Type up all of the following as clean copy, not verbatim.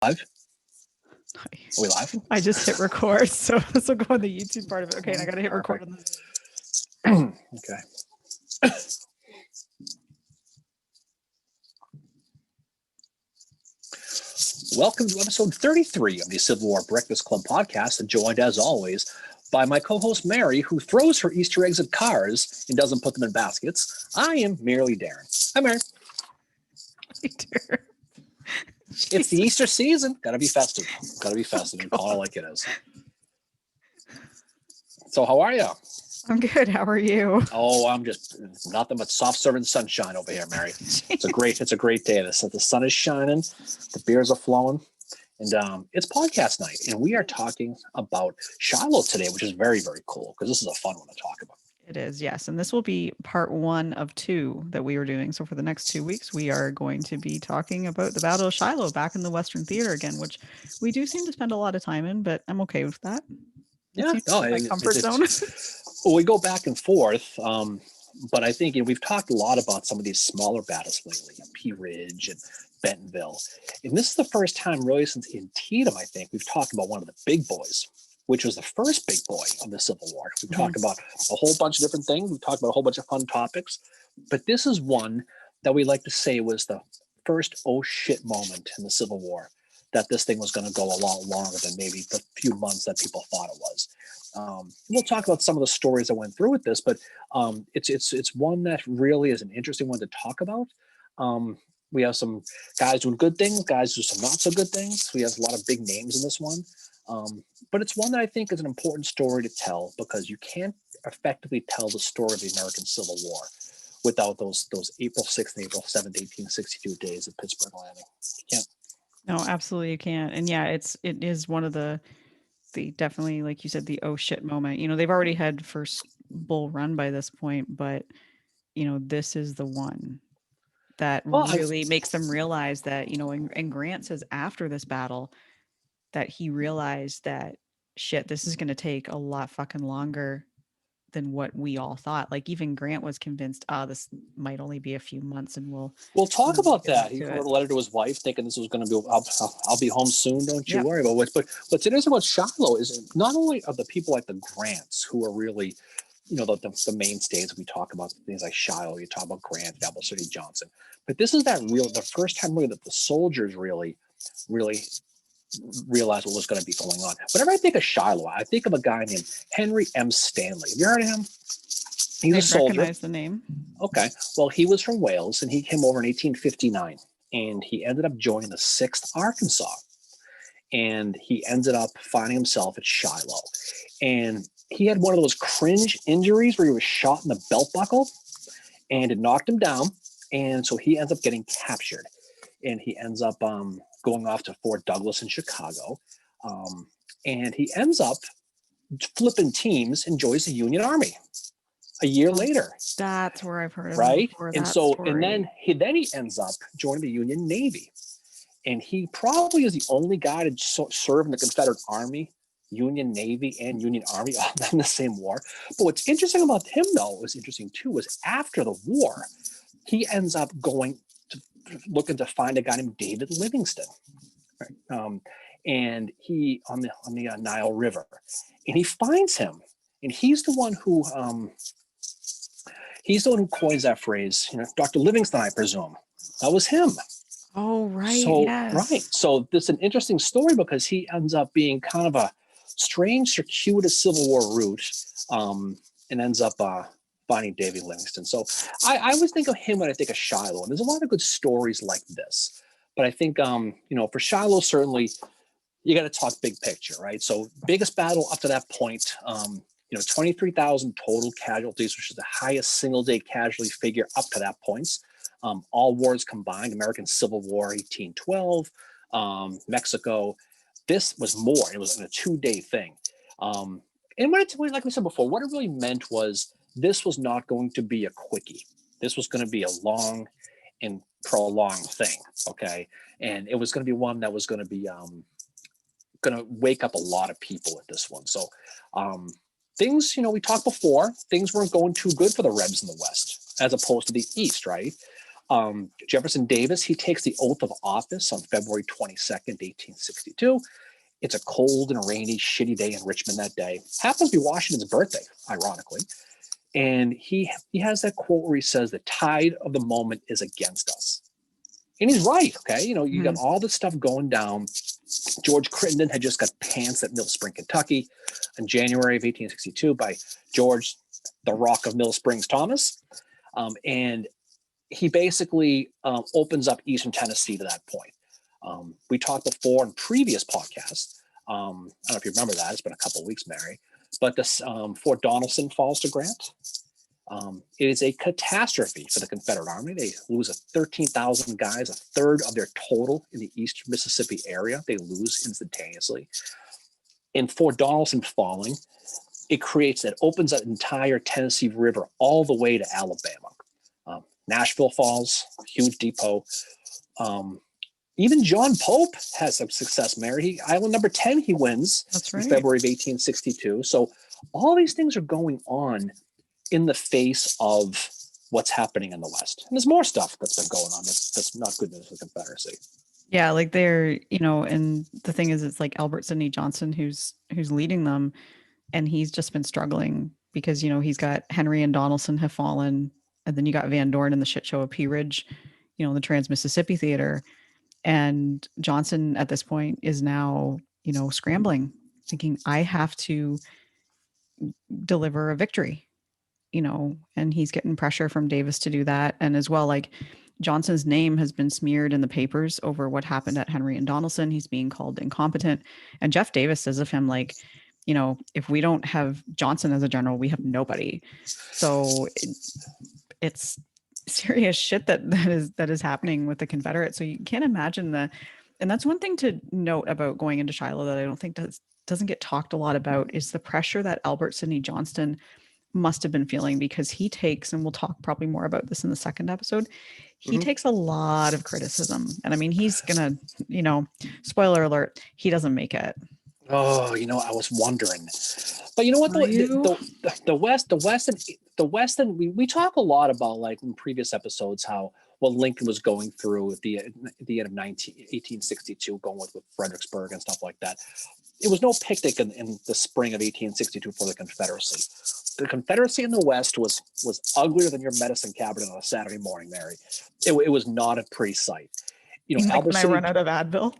Live? Are we live? I just hit record, so this will go on the YouTube part of it. Okay, and I gotta hit record on this. Okay. Welcome to episode 33 of the Civil War Breakfast Club podcast, and joined as always by my co-host Mary, who throws her Easter eggs at cars and doesn't put them in baskets. I am merely Darren. Hi, Mary. It's the Easter season. Gotta be festive. Gotta be festive and call it like it is. So how are you? I'm good. How are you? Oh, I'm just nothing but soft serving sunshine over here, Mary. It's a great day. The sun is shining, the beers are flowing, and it's podcast night, and we are talking about Shiloh today, which is very, very cool because this is a fun one to talk about. It is, yes. And this will be part 1 of 2 that we are doing. So for the next 2 weeks, we are going to be talking about the Battle of Shiloh back in the Western Theater again, which we do seem to spend a lot of time in, but I'm okay with that. It's my comfort zone. Well, we go back and forth, but I think we've talked a lot about some of these smaller battles lately, Pea Ridge and Bentonville. And this is the first time really since Antietam, I think, we've talked about one of the big boys, which was the first big boy of the Civil War. We've talked about a whole bunch of different things. We've talked about a whole bunch of fun topics, but this is one that we like to say was the first oh shit moment in the Civil War, that this thing was going to go a lot longer than maybe the few months that people thought it was. We'll talk about some of the stories that went through with this, but it's one that really is an interesting one to talk about. We have some guys doing good things, guys do some not so good things. We have a lot of big names in this one. But it's one that I think is an important story to tell because you can't effectively tell the story of the American Civil War without those April 6th and April 7th, 1862 days of Pittsburgh Landing. You can't. No, absolutely you can't. And yeah, it is one of the definitely, like you said, the oh shit moment. They've already had first bull run by this point, but this is the one that really makes them realize that, and Grant says after this battle that he realized that shit, this is going to take a lot fucking longer than what we all thought. Like even Grant was convinced, this might only be a few months, and we'll talk about that. He wrote a letter to his wife thinking this was going to be, I'll be home soon, don't you worry about it. But what's interesting about Shiloh is not only are the people like the Grants who are really, the mainstays. We talk about things like Shiloh, you talk about Grant, Double City Johnson, but this is the first time really that the soldiers really realized what was going to be going on. Whenever I think of Shiloh, I think of a guy named Henry M. Stanley. Have you heard of him? He's a soldier. Recognize the name. Okay. Well, he was from Wales, and he came over in 1859, and he ended up joining the 6th Arkansas, and he ended up finding himself at Shiloh. And he had one of those cringe injuries where he was shot in the belt buckle, and it knocked him down, and so he ends up getting captured, and he ends up going off to Fort Douglas in Chicago, and he ends up flipping teams and joins the Union Army a year later. That's where I've heard of right? Before, and so story. And then he ends up joining the Union Navy, and he probably is the only guy to serve in the Confederate Army, Union Navy, and Union Army all in the same war. But what's interesting about him, though, was after the war, he ends up looking to find a guy named David Livingston, right? And he on the Nile River, and he finds him, and he's the one who coins that phrase. Dr. Livingston, I presume that was him. Oh, right. So, yes. Right. So this is an interesting story because he ends up being kind of a strange, circuitous Civil War route, and ends up finding David Livingston. So I always think of him when I think of Shiloh, and there's a lot of good stories like this. But I think, for Shiloh, certainly you got to talk big picture, right? So biggest battle up to that point, 23,000 total casualties, which is the highest single day casualty figure up to that point. All wars combined, American Civil War, 1812, Mexico. This was more. It was a 2-day thing. And like we said before, what it really meant was this was not going to be a quickie. This was going to be a long and prolonged thing, okay? And it was going to be one that was going to be going to wake up a lot of people at this one. So things, we talked before, things weren't going too good for the Rebs in the West as opposed to the East, right? Jefferson Davis, he takes the oath of office on February 22nd, 1862. It's a cold and rainy, shitty day in Richmond that day. Happens to be Washington's birthday, ironically. And he has that quote where he says, the tide of the moment is against us. And he's right, okay? You know, you got all this stuff going down. George Crittenden had just got pants at Mill Spring, Kentucky in January of 1862 by George, the Rock of Mill Springs Thomas. And he basically opens up Eastern Tennessee to that point. We talked before in previous podcasts. I don't know if you remember that. It's been a couple of weeks, Mary. But this Fort Donelson falls to Grant. It is a catastrophe for the Confederate Army. They lose 13,000 guys, a third of their total in the East Mississippi area. They lose instantaneously. In Fort Donelson falling, it opens that entire Tennessee River all the way to Alabama. Nashville falls, huge depot. Even John Pope has some success, Mary. Island number 10 he wins. That's right. In February of 1862. So all these things are going on in the face of what's happening in the West. And there's more stuff that's been going on that's not good news for the Confederacy. Yeah, like they're, you know, and the thing is, it's like Albert Sidney Johnston who's leading them, and he's just been struggling because, you know, he's got Henry and Donelson have fallen, and then you got Van Dorn in the shit show of Pea Ridge, you know, the Trans-Mississippi Theater. And Johnson at this point is now, you know, scrambling, thinking, I have to deliver a victory, you know, and he's getting pressure from Davis to do that. And as well, like Johnson's name has been smeared in the papers over what happened at Henry and Donelson. He's being called incompetent. And Jeff Davis says of him, like, you know, if we don't have Johnson as a general, we have nobody. So it's serious shit that is happening with the Confederates. So you can't imagine and that's one thing to note about going into Shiloh that I don't think doesn't get talked a lot about is the pressure that Albert Sidney Johnston must have been feeling, because he takes, and we'll talk probably more about this in the second episode, he takes a lot of criticism. And I mean, he's gonna, you know, spoiler alert, he doesn't make it. Oh, you know, I was wondering, but you know what? The West, and we talk a lot about, like in previous episodes, how what Lincoln was going through at the end of 1862, going with Fredericksburg and stuff like that. It was no picnic in the spring of 1862 for the Confederacy. The Confederacy in the West was uglier than your medicine cabinet on a Saturday morning, Mary. It was not a pretty sight. You know, like when I run out of Advil.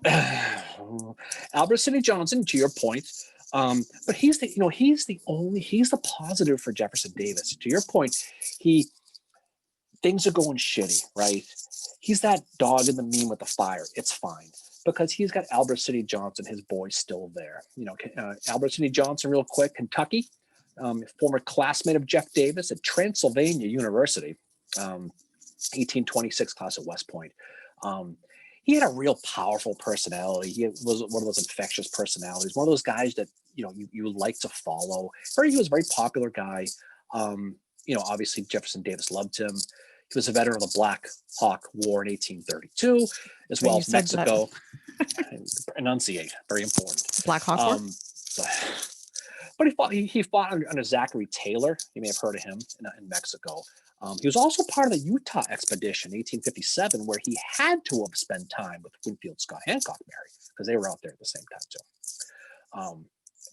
Albert Sidney Johnston, to your point, but he's the positive for Jefferson Davis. To your point, things are going shitty, right? He's that dog in the meme with the fire. It's fine because he's got Albert Sidney Johnston, his boy, still there. You know, Albert Sidney Johnston, real quick, Kentucky, former classmate of Jeff Davis at Transylvania University, 1826 class at West Point. He had a real powerful personality. He was one of those infectious personalities, one of those guys that, you know, you like to follow. He was a very popular guy. You know, obviously Jefferson Davis loved him. He was a veteran of the Black Hawk War in 1832, as well as Mexico. Enunciate, very important. Black Hawk War? But he fought under Zachary Taylor. You may have heard of him in Mexico. He was also part of the Utah expedition, 1857, where he had to have spent time with Winfield Scott Hancock, Mary, because they were out there at the same time too.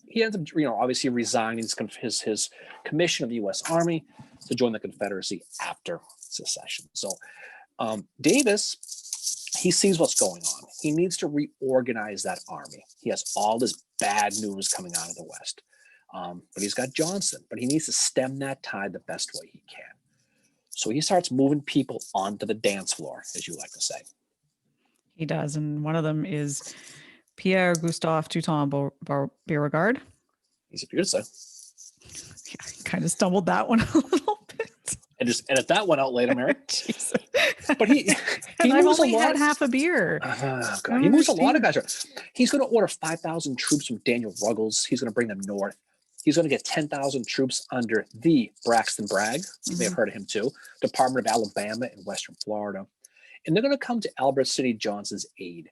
He ends up, you know, obviously resigning his commission of the U.S. Army to join the Confederacy after secession. So Davis, he sees what's going on. He needs to reorganize that army. He has all this bad news coming out of the West. But he's got Johnson, but he needs to stem that tide the best way he can. So he starts moving people onto the dance floor, as you like to say. He does. And one of them is Pierre Gustave Touton Beauregard. Easy for you to say. Yeah, I kind of stumbled that one a little bit. And just edit that one out later, Mary. But I've only had half a beer. He moves a lot of guys. He's going to order 5,000 troops from Daniel Ruggles. He's going to bring them north. He's going to get 10,000 troops under the Braxton Bragg. You may have heard of him too. Department of Alabama in Western Florida. And they're going to come to Albert Sidney Johnston's aid.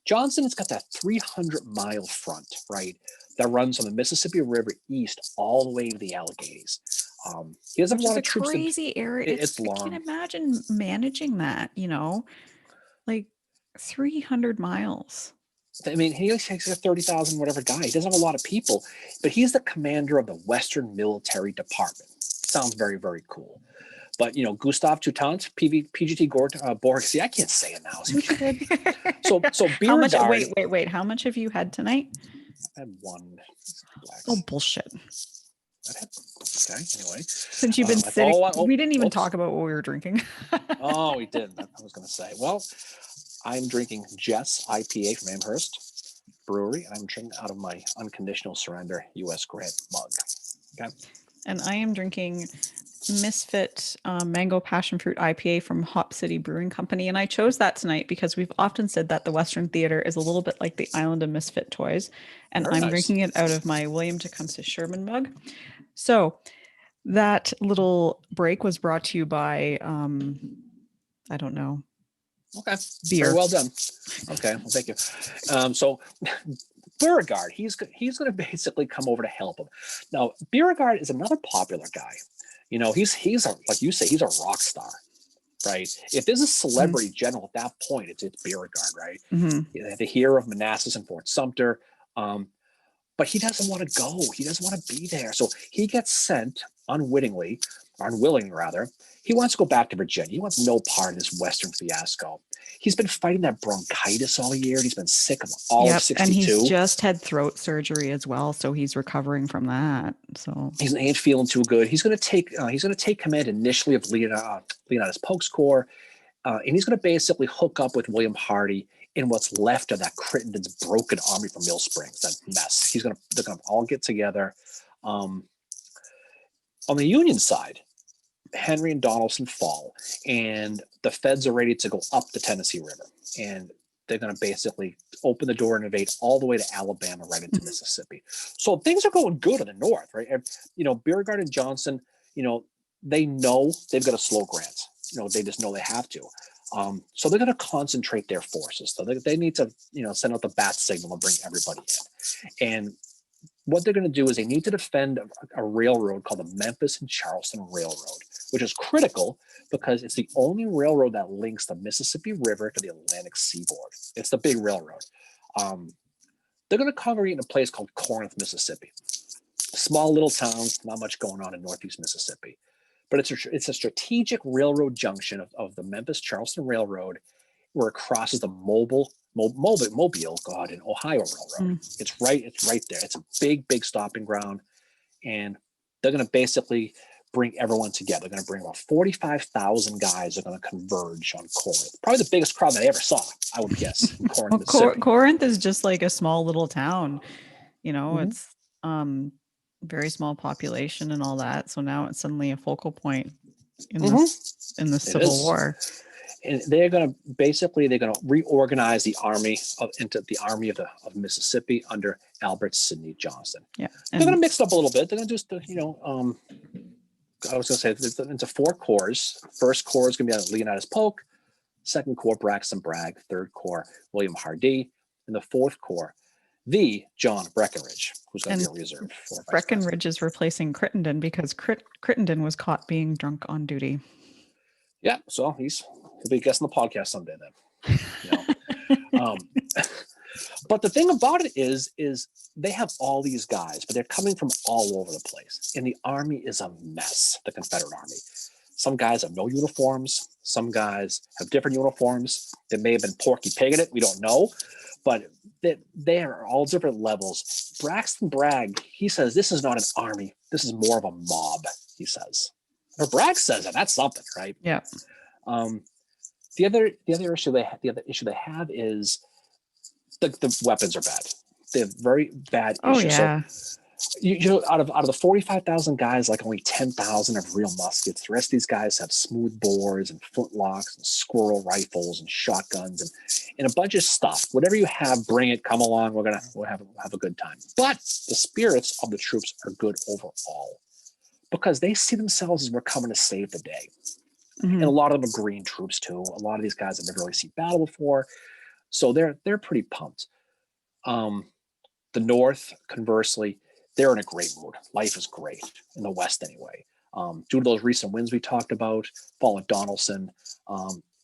Johnson has got that 300-mile front, right, that runs from the Mississippi River east all the way to the Alleghenies. He doesn't Which have a is lot a of troops. crazy area. It's I can't long. imagine managing that, like 300 miles. I mean, he only takes a 30,000 whatever guy. He doesn't have a lot of people, but he's the commander of the Western Military Department. Sounds very, very cool. But, Gustav Toutant, PGT Borg. See, I can't say it now. See what you did? So How much? Beauregard. Wait. How much have you had tonight? I had one. Oh, bullshit. Okay, anyway. Since you've been sitting, we didn't even oops. talk about what we were drinking. Oh, we didn't. I was going to say, well, I'm drinking Jess IPA from Amherst Brewery. I'm drinking out of my Unconditional Surrender U.S. Grant mug. Okay. And I am drinking Misfit Mango Passion Fruit IPA from Hop City Brewing Company. And I chose that tonight because we've often said that the Western Theater is a little bit like the Island of Misfit Toys. And Very I'm nice. drinking it out of my William Tecumseh Sherman mug. So that little break was brought to you by, I don't know. Okay. Beer. Very well done. Okay. Well, thank you. So Beauregard, he's going to basically come over to help him. Now, Beauregard is another popular guy. He's like you say, he's a rock star, right? If there's a celebrity general at that point, it's Beauregard, right? Mm-hmm. The hero of Manassas and Fort Sumter. But he doesn't want to go. He doesn't want to be there. So he gets sent unwittingly, or unwilling rather. He wants to go back to Virginia. He wants no part of this Western fiasco. He's been fighting that bronchitis all year. He's been sick of all of 62. And he's just had throat surgery as well, so he's recovering from that. So he ain't feeling too good. He's going to take command initially of Leonidas Polk's Corps, and he's going to basically hook up with William Hardee in what's left of that Crittenden's broken army from Mill Springs, that mess. They're going to all get together. On the Union side, Henry and Donaldson fall, and the feds are ready to go up the Tennessee River, and they're going to basically open the door and invade all the way to Alabama, right into Mississippi. So things are going good in the north, right? And, Beauregard and Johnson, they know they've got to slow Grant. They just know they have to. So they're going to concentrate their forces. So they need to, send out the bat signal and bring everybody in. And what they're going to do is they need to defend a railroad called the Memphis and Charleston Railroad, which is critical because it's the only railroad that links the Mississippi River to the Atlantic seaboard. It's the big railroad. They're going to congregate in a place called Corinth, Mississippi. Small little town, not much going on in Northeast Mississippi. But it's a strategic railroad junction of the Memphis-Charleston Railroad where it crosses the Mobile, and Ohio Railroad. It's right there. It's a big stopping ground. And they're going to basically bring everyone together. They're going to bring about 45,000 guys are going to converge on Corinth. Probably the biggest crowd that I ever saw, I would guess, in Corinth, Mississippi. Corinth is just like a small little town. It's very small population and all that. So now it's suddenly a focal point in the Civil War. And they're going to reorganize the army into the Army of Mississippi under Albert Sidney Johnston. Yeah, they're going to mix it up a little bit. They're going to just I was going to say into 4 corps. First corps is going to be Leonidas Polk. Second corps, Braxton Bragg. Third corps, William Hardee. And the fourth corps, the John Breckinridge, who's going to be a reserve. Breckinridge is replacing Crittenden because Crittenden was caught being drunk on duty. Yeah, so he'll be guessing the podcast someday then. But the thing about it is they have all these guys, but they're coming from all over the place. And the army is a mess, the Confederate Army. Some guys have no uniforms. Some guys have different uniforms. They may have been Porky Pig in it. We don't know. But they are all different levels. Braxton Bragg, he says, this is not an army. This is more of a mob, he says. Or Bragg says it. That's something, right? Yeah. The other issue they have is the weapons are bad. They have very bad issues. Oh yeah. So, out of the 45,000 guys, like only 10,000 have real muskets. The rest of these guys have smooth bores and flintlocks and squirrel rifles and shotguns and a bunch of stuff. Whatever you have, bring it. Come along. We'll have a good time. But the spirits of the troops are good overall because they see themselves as we're coming to save the day. And a lot of them are green troops too. A lot of these guys have never really seen battle before, so they're pretty pumped. The North, conversely, they're in a great mood. Life is great in the West anyway. Due to those recent wins we talked about, fall of Donaldson.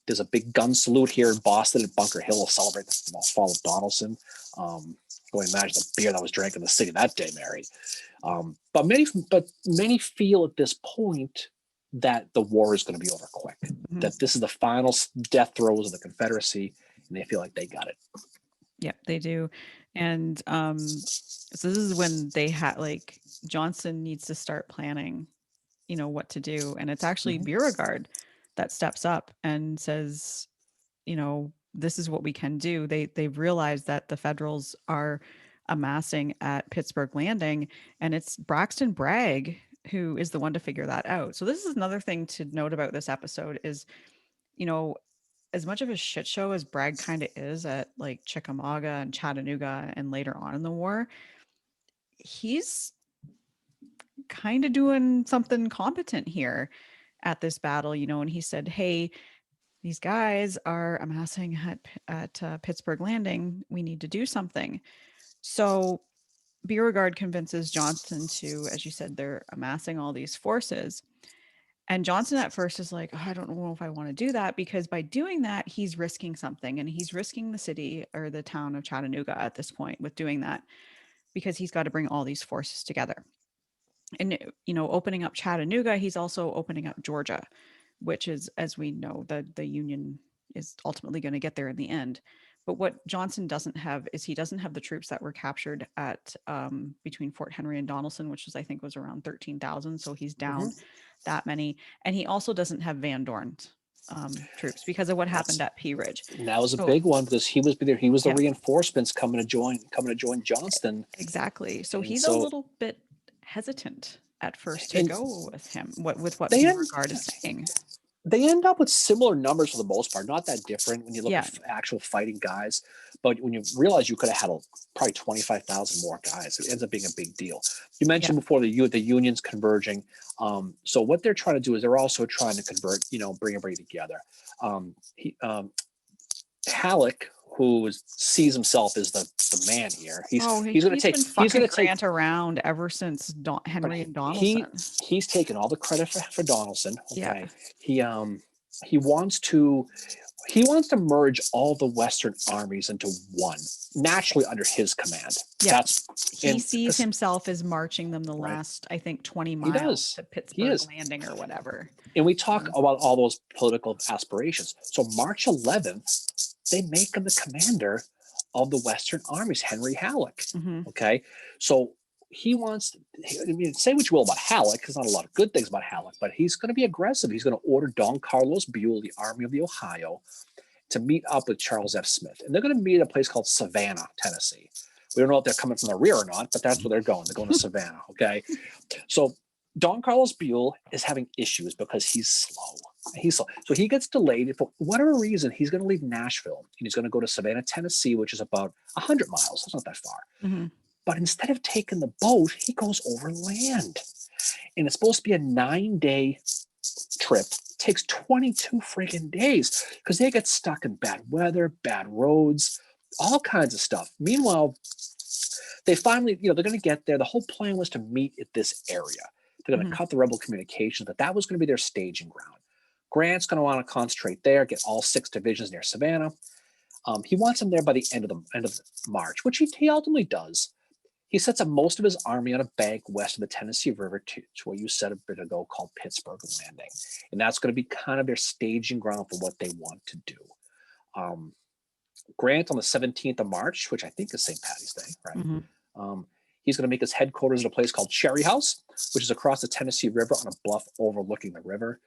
There's a big gun salute here in Boston at Bunker Hill to celebrate the fall of Donaldson. Go imagine the beer that was drank in the city that day, Mary. But many feel at this point that the war is going to be over quick, that this is the final death throes of the Confederacy, and they feel like they got it. Yeah, they do. And so this is when they had like Johnson needs to start planning, what to do. And it's actually Beauregard that steps up and says, this is what we can do. They've realized that the Federals are amassing at Pittsburgh Landing, and it's Braxton Bragg who is the one to figure that out. So this is another thing to note about this episode is, as much of a shit show as Bragg kind of is at like Chickamauga and Chattanooga and later on in the war, he's kind of doing something competent here at this battle, and he said, hey, these guys are amassing at Pittsburgh Landing. We need to do something. So Beauregard convinces Johnson to, as you said, they're amassing all these forces. And Johnson at first is like, oh, I don't know if I want to do that, because by doing that, he's risking something, and he's risking the city or the town of Chattanooga at this point with doing that, because he's got to bring all these forces together. And, opening up Chattanooga, he's also opening up Georgia, which is, as we know, the Union is ultimately going to get there in the end. But what Johnson doesn't have is he doesn't have the troops that were captured at between Fort Henry and Donelson, which I think was around 13,000. So he's down that many. And he also doesn't have Van Dorn's troops because of what happened at Pea Ridge. And that was a big one because he was there. He was the reinforcements coming to join Johnston. Exactly. So he's a little bit hesitant at first to go with him, with what Beauregard is saying. They end up with similar numbers for the most part, not that different when you look at actual fighting guys. But when you realize you could have had probably 25,000 more guys, it ends up being a big deal. You mentioned before the Union's converging. So what they're trying to do is they're also trying to convert, bring everybody together. Halleck, who sees himself as the man here, he's going to take Grant around ever since Henry and Donelson. He's taken all the credit for Donelson. Okay, he wants to merge all the Western armies into one, naturally under his command. Yeah. He sees himself as marching them the last, I think, 20 miles to Pittsburgh Landing or whatever. And we talk about all those political aspirations. So March 11th, they make him the commander of the Western armies, Henry Halleck. Okay, so he wants, say what you will about Halleck, there's not a lot of good things about Halleck, but he's going to be aggressive. He's going to order Don Carlos Buell, the Army of the Ohio, to meet up with Charles F. Smith. And they're going to meet at a place called Savannah, Tennessee. We don't know if they're coming from the rear or not, but that's where they're going. They're going to Savannah, okay? So Don Carlos Buell is having issues because he's slow. So he gets delayed. For whatever reason, he's going to leave Nashville, and he's going to go to Savannah, Tennessee, which is about 100 miles. That's not that far. But instead of taking the boat, he goes over land. And it's supposed to be a 9-day trip. It takes 22 friggin' days because they get stuck in bad weather, bad roads, all kinds of stuff. Meanwhile, they finally, they're going to get there. The whole plan was to meet at this area. They're going to cut the rebel communications, but that was going to be their staging ground. Grant's going to want to concentrate there, get all 6 divisions near Savannah. He wants them there by the end of March, which he ultimately does. He sets up most of his army on a bank west of the Tennessee River to what you said a bit ago called Pittsburgh Landing. And that's going to be kind of their staging ground for what they want to do. Grant on the 17th of March, which I think is St. Patty's Day, right? He's going to make his headquarters at a place called Cherry House, which is across the Tennessee River on a bluff overlooking the river.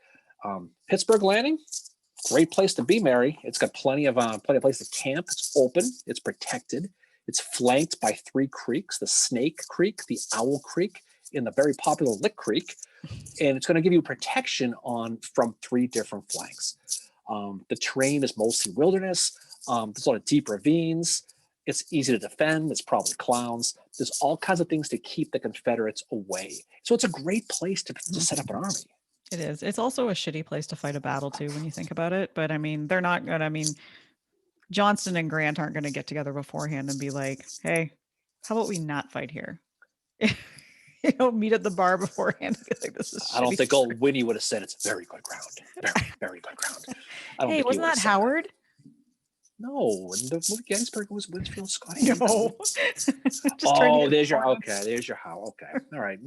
Pittsburgh Landing, great place to be, Mary. It's got plenty of place to camp. It's open. It's protected. It's flanked by 3 creeks, the Snake Creek, the Owl Creek, and the very popular Lick Creek. And it's going to give you protection from 3 different flanks. The terrain is mostly wilderness. There's a lot of deep ravines. It's easy to defend. It's probably clowns. There's all kinds of things to keep the Confederates away. So it's a great place to set up an army. It is. It's also a shitty place to fight a battle too, when you think about it. But they're not going to, Johnston and Grant aren't going to get together beforehand and be like, hey, how about we not fight here? meet at the bar beforehand. Like, this is I don't shitty think start. old Winnie would have said it's very good ground. Very, very good ground. I don't Hey, think he wasn't would have that said that. Howard? No, and the movie Gettysburg was Winfield Scott No. Hamilton. Just trying to Oh, get there's your points. okay. There's your how. Okay, all right.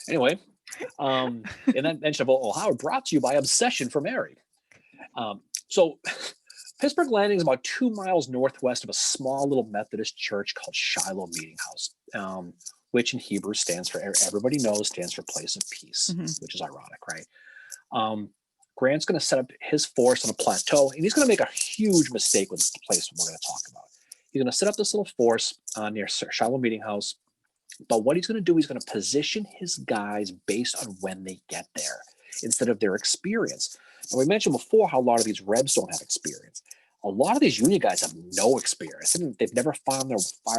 Anyway, and then mention of Howard brought to you by Obsession for Mary. So Pittsburgh Landing is about 2 miles northwest of a small little Methodist church called Shiloh Meeting House, which in Hebrew stands for, everybody knows, stands for place of peace, Mhm. which is ironic, right? Grant's going to set up his force on a plateau, and he's going to make a huge mistake with the place we're going to talk about. He's going to set up this little force near Shiloh Meeting House, but what he's going to do, he's going to position his guys based on when they get there instead of their experience. And we mentioned before how a lot of these Rebs don't have experience. A lot of these Union guys have no experience. They've never fired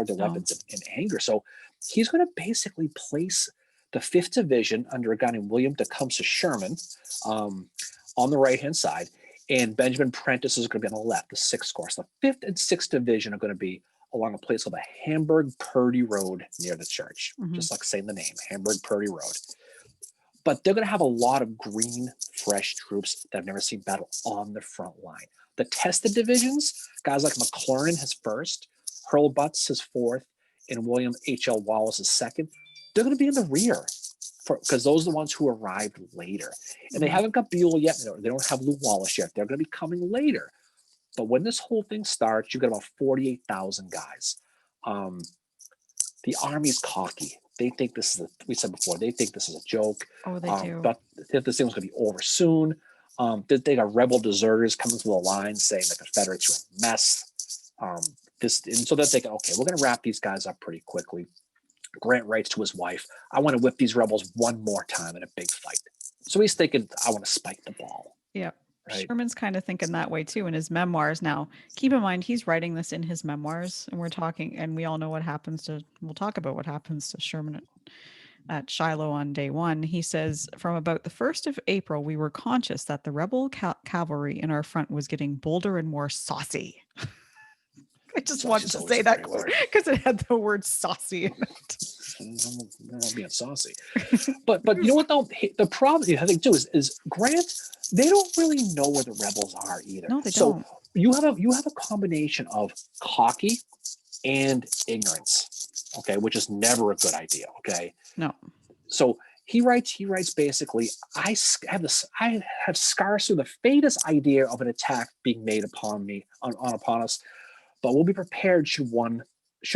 their weapons in anger. So he's going to basically place the 5th Division under a guy named William Tecumseh Sherman on the right-hand side, and Benjamin Prentiss is going to be on the left, the 6th Corps. The 5th and 6th Division are going to be along a place called the Hamburg-Purdy Road near the church, just like saying the name, Hamburg-Purdy Road. But they're going to have a lot of green, fresh troops that have never seen battle on the front line. The tested divisions, guys like McLaurin, his 1st, Hurlbut's his 4th, and William H.L. Wallace his 2nd, they're going to be in the rear because those are the ones who arrived later. And they haven't got Buell yet. They don't have Lew Wallace yet. They're going to be coming later. But when this whole thing starts, you got about 48,000 guys. The Army's cocky. They think this is we said before, they think this is a joke. Oh, they do. But this thing was going to be over soon. They got rebel deserters coming through the lines saying the Confederates were a mess. And so that they go, okay, we're going to wrap these guys up pretty quickly. Grant writes to his wife, I want to whip these rebels one more time in a big fight. So he's thinking, I want to spike the ball. Yeah. Right? Sherman's kind of thinking that way too in his memoirs. Now, keep in mind, he's writing this in his memoirs, and we all know what happens we'll talk about what happens to Sherman at Shiloh on day one. He says, from about the 1st of April, we were conscious that the rebel cavalry in our front was getting bolder and more saucy. I just wanted to say that because it had the word saucy in it. I'm not being saucy, but you know what though? The problem I think too is Grant. They don't really know where the rebels are either. No, they don't. You have a combination of cocky and ignorance, okay, which is never a good idea. Okay, no. So he writes basically, I have scarcely the faintest idea of an attack being made upon us, but we'll be prepared should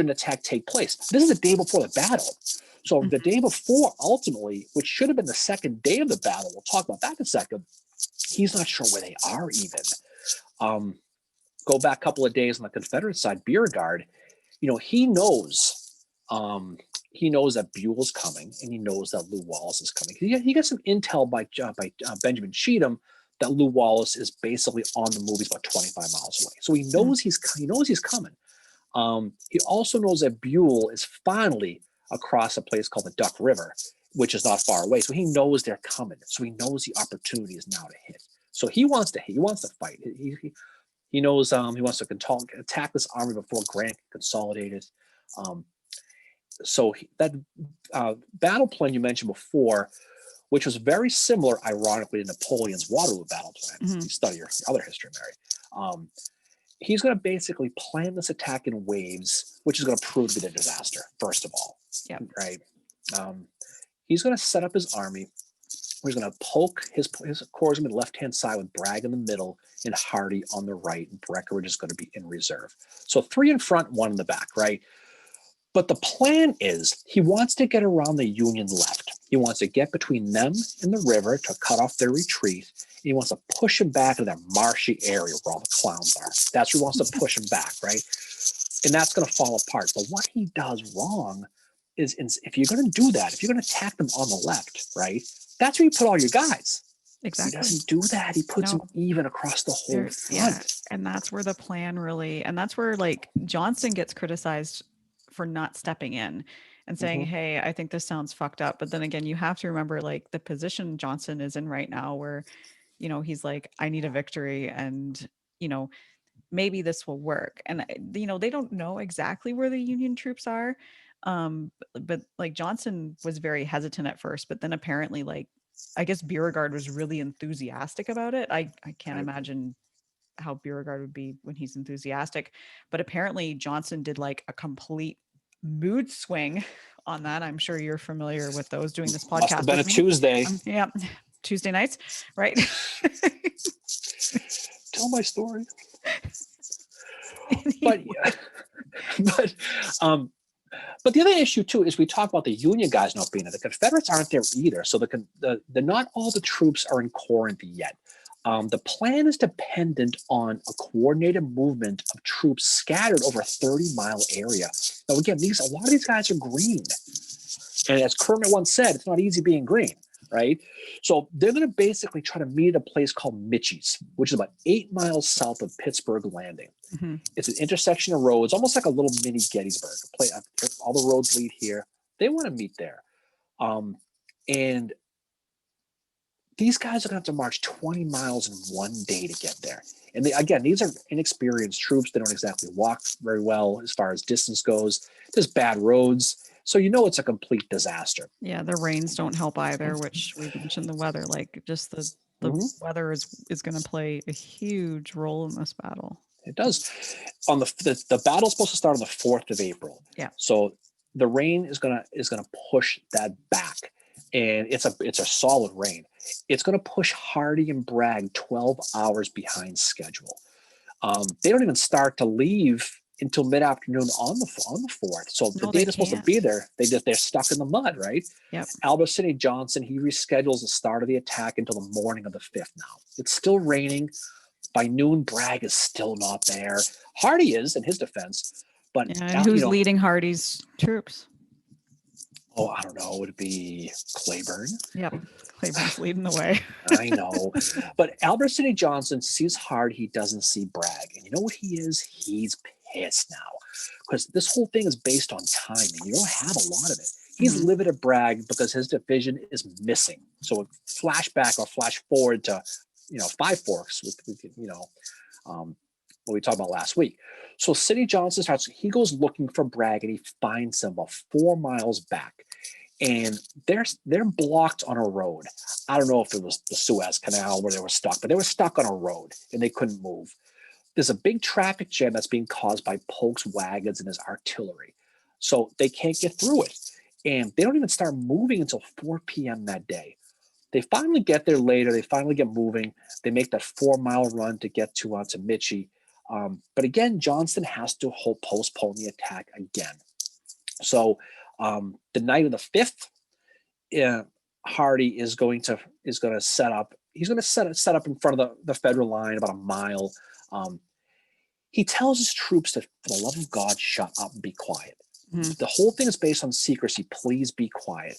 an attack take place. This is the day before the battle. So the day before, ultimately, which should have been the second day of the battle, we'll talk about that in a second, he's not sure where they are even. Go back a couple of days on the Confederate side, Beauregard, he knows that Buell's coming, and he knows that Lew Wallace is coming. He got some intel by Benjamin Cheatham that Lew Wallace is basically on the move. He's about 25 miles away, so he knows he's coming. He also knows that Buell is finally across a place called the Duck River, which is not far away. So he knows they're coming. So he knows the opportunity is now to hit. So he wants to fight. He knows he wants to attack this army before Grant can consolidate it. So that battle plan you mentioned before, which was very similar, ironically, to Napoleon's Waterloo battle plan. You study your other history, Mary. He's going to basically plan this attack in waves, which is going to prove to be a disaster, first of all. Yep. Right? He's going to set up his army. He's going to poke his corps on the left-hand side with Bragg in the middle and Hardee on the right, and Breckinridge is going to be in reserve. So 3 in front, 1 in the back, right? But the plan is he wants to get around the Union left. He wants to get between them and the river to cut off their retreat. And he wants to push them back into that marshy area where all the clowns are. That's where he wants to push them back, right? And that's going to fall apart. But what he does wrong is if you're going to do that, if you're going to attack them on the left, right, that's where you put all your guys. Exactly. He doesn't do that. He puts them even across the whole front. Yeah. And that's where the plan and that's where Johnston gets criticized for not stepping in and saying, hey, I think this sounds fucked up. But then again, you have to remember the position Johnston is in right now where, he's like, I need a victory and, maybe this will work. And, they don't know exactly where the Union troops are. But like Johnson was very hesitant at first, but then apparently like I guess Beauregard was really enthusiastic about it. I can't I, imagine how Beauregard would be when he's enthusiastic, but apparently Johnson did like a complete mood swing on that. I'm sure you're familiar with those doing this must have podcast been with a me. Tuesday. Yeah, Tuesday nights, right? Tell my story. But Anyway. but um, but the other issue too is we talk about the Union guys not being there. The Confederates aren't there either, so the not all the troops are in Corinth yet. The plan is dependent on a coordinated movement of troops scattered over a 30-mile area. Now, again, a lot of these guys are green, and as Kermit once said, it's not easy being green, right? So they're going to basically try to meet at a place called Mitchie's, which is about 8 miles south of Pittsburgh Landing. Mm-hmm. It's an intersection of roads, almost like a little mini Gettysburg. All the roads lead here. They want to meet there. And these guys are going to have to march 20 miles in one day to get there. And again, these are inexperienced troops. They don't exactly walk very well as far as distance goes. There's bad roads. So it's a complete disaster. Yeah, the rains don't help either, which we've mentioned the weather. Like just the Mm-hmm. weather is going to play a huge role in this battle. It does. On the battle's supposed to start on the 4th of April. Yeah. So the rain is gonna push that back, and it's a solid rain. It's gonna push Hardee and Bragg 12 hours behind schedule. They don't even start to leave until mid-afternoon on the 4th. So the day they're supposed to be there, they're stuck in the mud, right? Yep. Albert Sidney Johnston, he reschedules the start of the attack until the morning of the 5th now. It's still raining. By noon, Bragg is still not there. Hardee is, in his defense, but and who's leading Hardee's troops? Oh, I don't know. Would it be Claiborne? Yep, Claiborne's leading the way. I know, but Albert Sidney Johnston sees Hardee. He doesn't see Bragg, and you know what he is? He's pissed now because this whole thing is based on timing. You don't have a lot of it. He's livid at Bragg because his division is missing. So flashback or flash forward to Five Forks with what we talked about last week. So Sidney Johnston he goes looking for Bragg and he finds him about 4 miles back. And they're blocked on a road. I don't know if it was the Suez Canal where they were stuck, but they were stuck on a road and they couldn't move. There's a big traffic jam that's being caused by Polk's wagons and his artillery. So they can't get through it. And they don't even start moving until 4 p.m. that day. They finally get there later. They finally get moving. They make that 4-mile run to get to Mitchie. But again, Johnston has to postpone the attack again. So the night of the 5th, Hardee is going to set up. He's going to set up in front of the federal line about a mile. He tells his troops to, for the love of God, shut up and be quiet. The whole thing is based on secrecy. Please be quiet.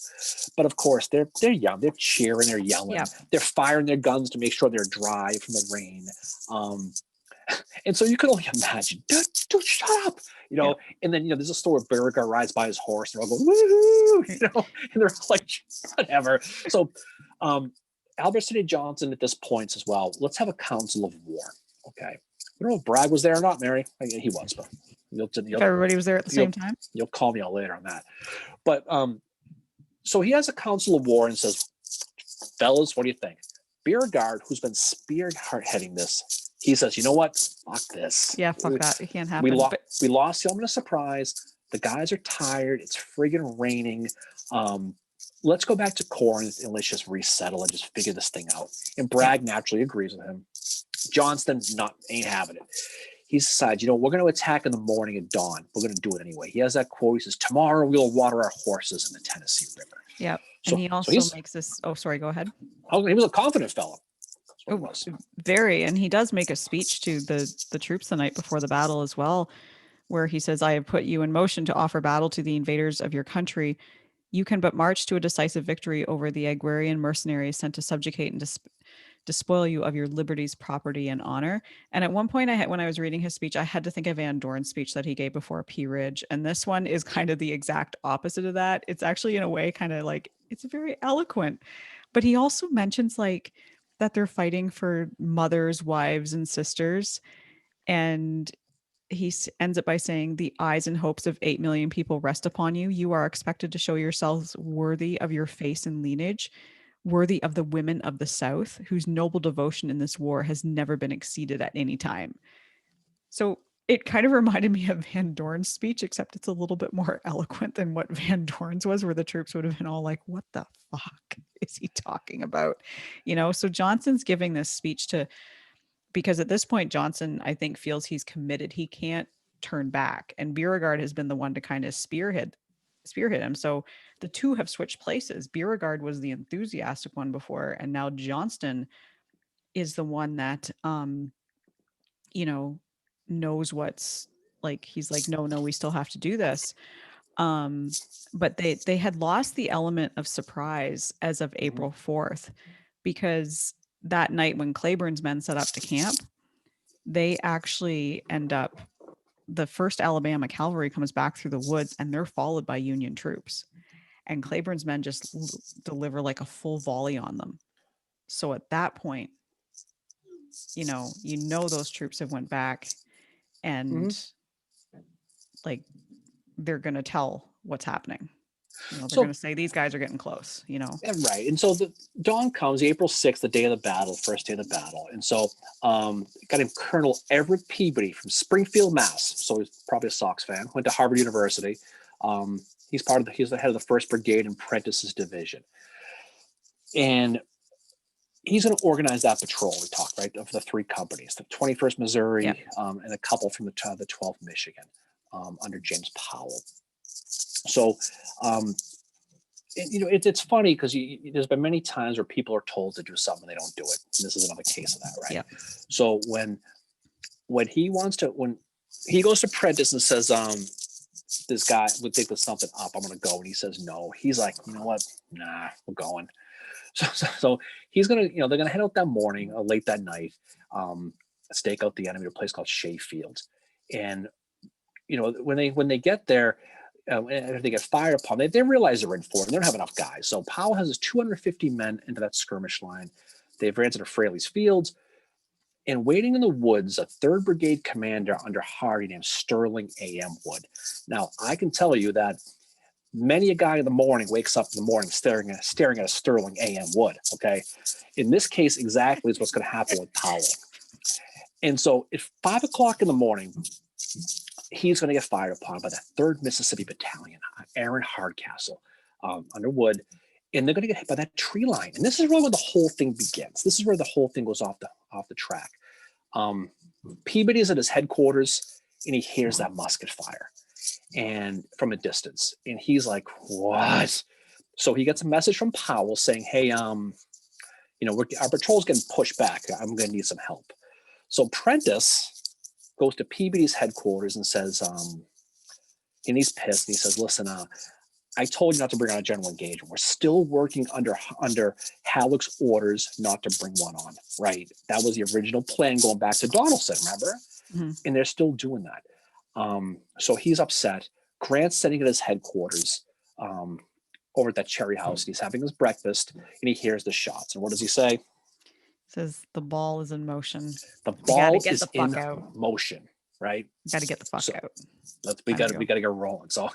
But of course, they're young. They're cheering. They're yelling. Yeah. They're firing their guns to make sure they're dry from the rain. And so you could only imagine, dude, shut up, Yeah. And then there's a story where Beauregard rides by his horse, and they're all going, woo, and they're like, whatever. So Albert Sidney Johnston at this point says, well, let's have a council of war. Okay, I don't know if Bragg was there or not, Mary. He was, but if everybody was there at the same time, you'll call me out later on that. But so he has a council of war and says, fellas, what do you think? Beauregard, who's been spearheading this, he says, you know what? Fuck this. Yeah, fuck that. It can't happen. We lost the element of surprise. The guys are tired. It's friggin' raining. Let's go back to Corinth and let's just resettle and just figure this thing out. And Bragg naturally agrees with him. Johnston ain't having it. He decides, we're going to attack in the morning at dawn. We're going to do it anyway. He has that quote. He says, tomorrow we'll water our horses in the Tennessee River. Yeah. And he also makes this. Oh, sorry. Go ahead. He was a confident fellow. Oh, very. And he does make a speech to the troops the night before the battle as well, where he says, I have put you in motion to offer battle to the invaders of your country. You can but march to a decisive victory over the Aguarian mercenaries sent to subjugate and despoil you of your liberties, property, and honor. And at one point, when I was reading his speech, I had to think of Van Dorn's speech that he gave before Pea Ridge. And this one is kind of the exact opposite of that. It's actually, in a way, kind of like, it's very eloquent. But he also mentions that they're fighting for mothers, wives, and sisters. And ends it by saying, "The eyes and hopes of 8 million people rest upon you. You are expected to show yourselves worthy of your face and lineage, worthy of the women of the South, whose noble devotion in this war has never been exceeded at any time." So it kind of reminded me of Van Dorn's speech, except it's a little bit more eloquent than what Van Dorn's was, where the troops would have been all like, "What the fuck is he talking about?" So Johnson's giving this speech because at this point, Johnson, I think, feels he's committed. He can't turn back. And Beauregard has been the one to kind of spearhead him. So the two have switched places. Beauregard was the enthusiastic one before, and now Johnston is the one that you know, knows what's like. He's like, no, no, we still have to do this. Um, but they had lost the element of surprise as of Mhm. April 4th, because that night when Claiborne's men set up to camp, they actually end up the first Alabama cavalry comes back through the woods and they're followed by Union troops. And Claiborne's men just deliver like a full volley on them. So at that point, those troops have went back, Mhm. and like they're going to tell what's happening. They're going So to say these guys are getting close. right, and so the dawn comes, April 6th, the day of the battle, first day of the battle, and so a guy named Colonel Everett Peabody from Springfield, Mass. So he's probably a Sox fan. Went to Harvard University. He's the head of the First Brigade and Prentice's division, and he's going to organize that patrol. We talked right of the three companies, the 21st Yep. Missouri, and a couple from the 12th Michigan under James Powell. So it's funny because there's been many times where people are told to do something and they don't do it. And this is another case of that, right? Yep. So when he goes to Prentice and says, this guy would think there's something up, I'm gonna go, and he says no. He's like, you know what? Nah, we're going. So he's gonna, they're gonna head out that morning, late that night, stake out the enemy at a place called Shea Field, and when they get there, if they get fired upon, they realize they're in for it. They don't have enough guys. So Powell has his 250 men into that skirmish line. They've ran to Fraley's Fields, and waiting in the woods, a 3rd Brigade commander under Hardy named Sterling A.M. Wood. Now, I can tell you that many a guy in the morning wakes up in the morning staring at a Sterling A.M. Wood. Okay, in this case, exactly is what's going to happen with Powell. And so at 5 o'clock in the morning, he's going to get fired upon by the 3rd Mississippi Battalion, Aaron Hardcastle, under Wood, and they're going to get hit by that tree line. And this is really where the whole thing begins. This is where the whole thing goes off the track. Peabody's at his headquarters, and he hears that musket fire, and from a distance, and he's like, "What?" So he gets a message from Powell saying, "Hey, our patrol's getting pushed back. I'm going to need some help." So Prentice goes to Peabody's headquarters and says, and he's pissed. And he says, "Listen, I told you not to bring on a general engagement. We're still working under Halleck's orders not to bring one on, right? That was the original plan going back to Donaldson, remember? Mm-hmm. And they're still doing that." So he's upset. Grant's sitting at his headquarters over at that Cherry House, and he's having his breakfast, and he hears the shots. And what does he say? Says the ball is in motion. The We got to ball get is the in fuck out. motion, right? Got to get the fuck So out. we got to get rolling. So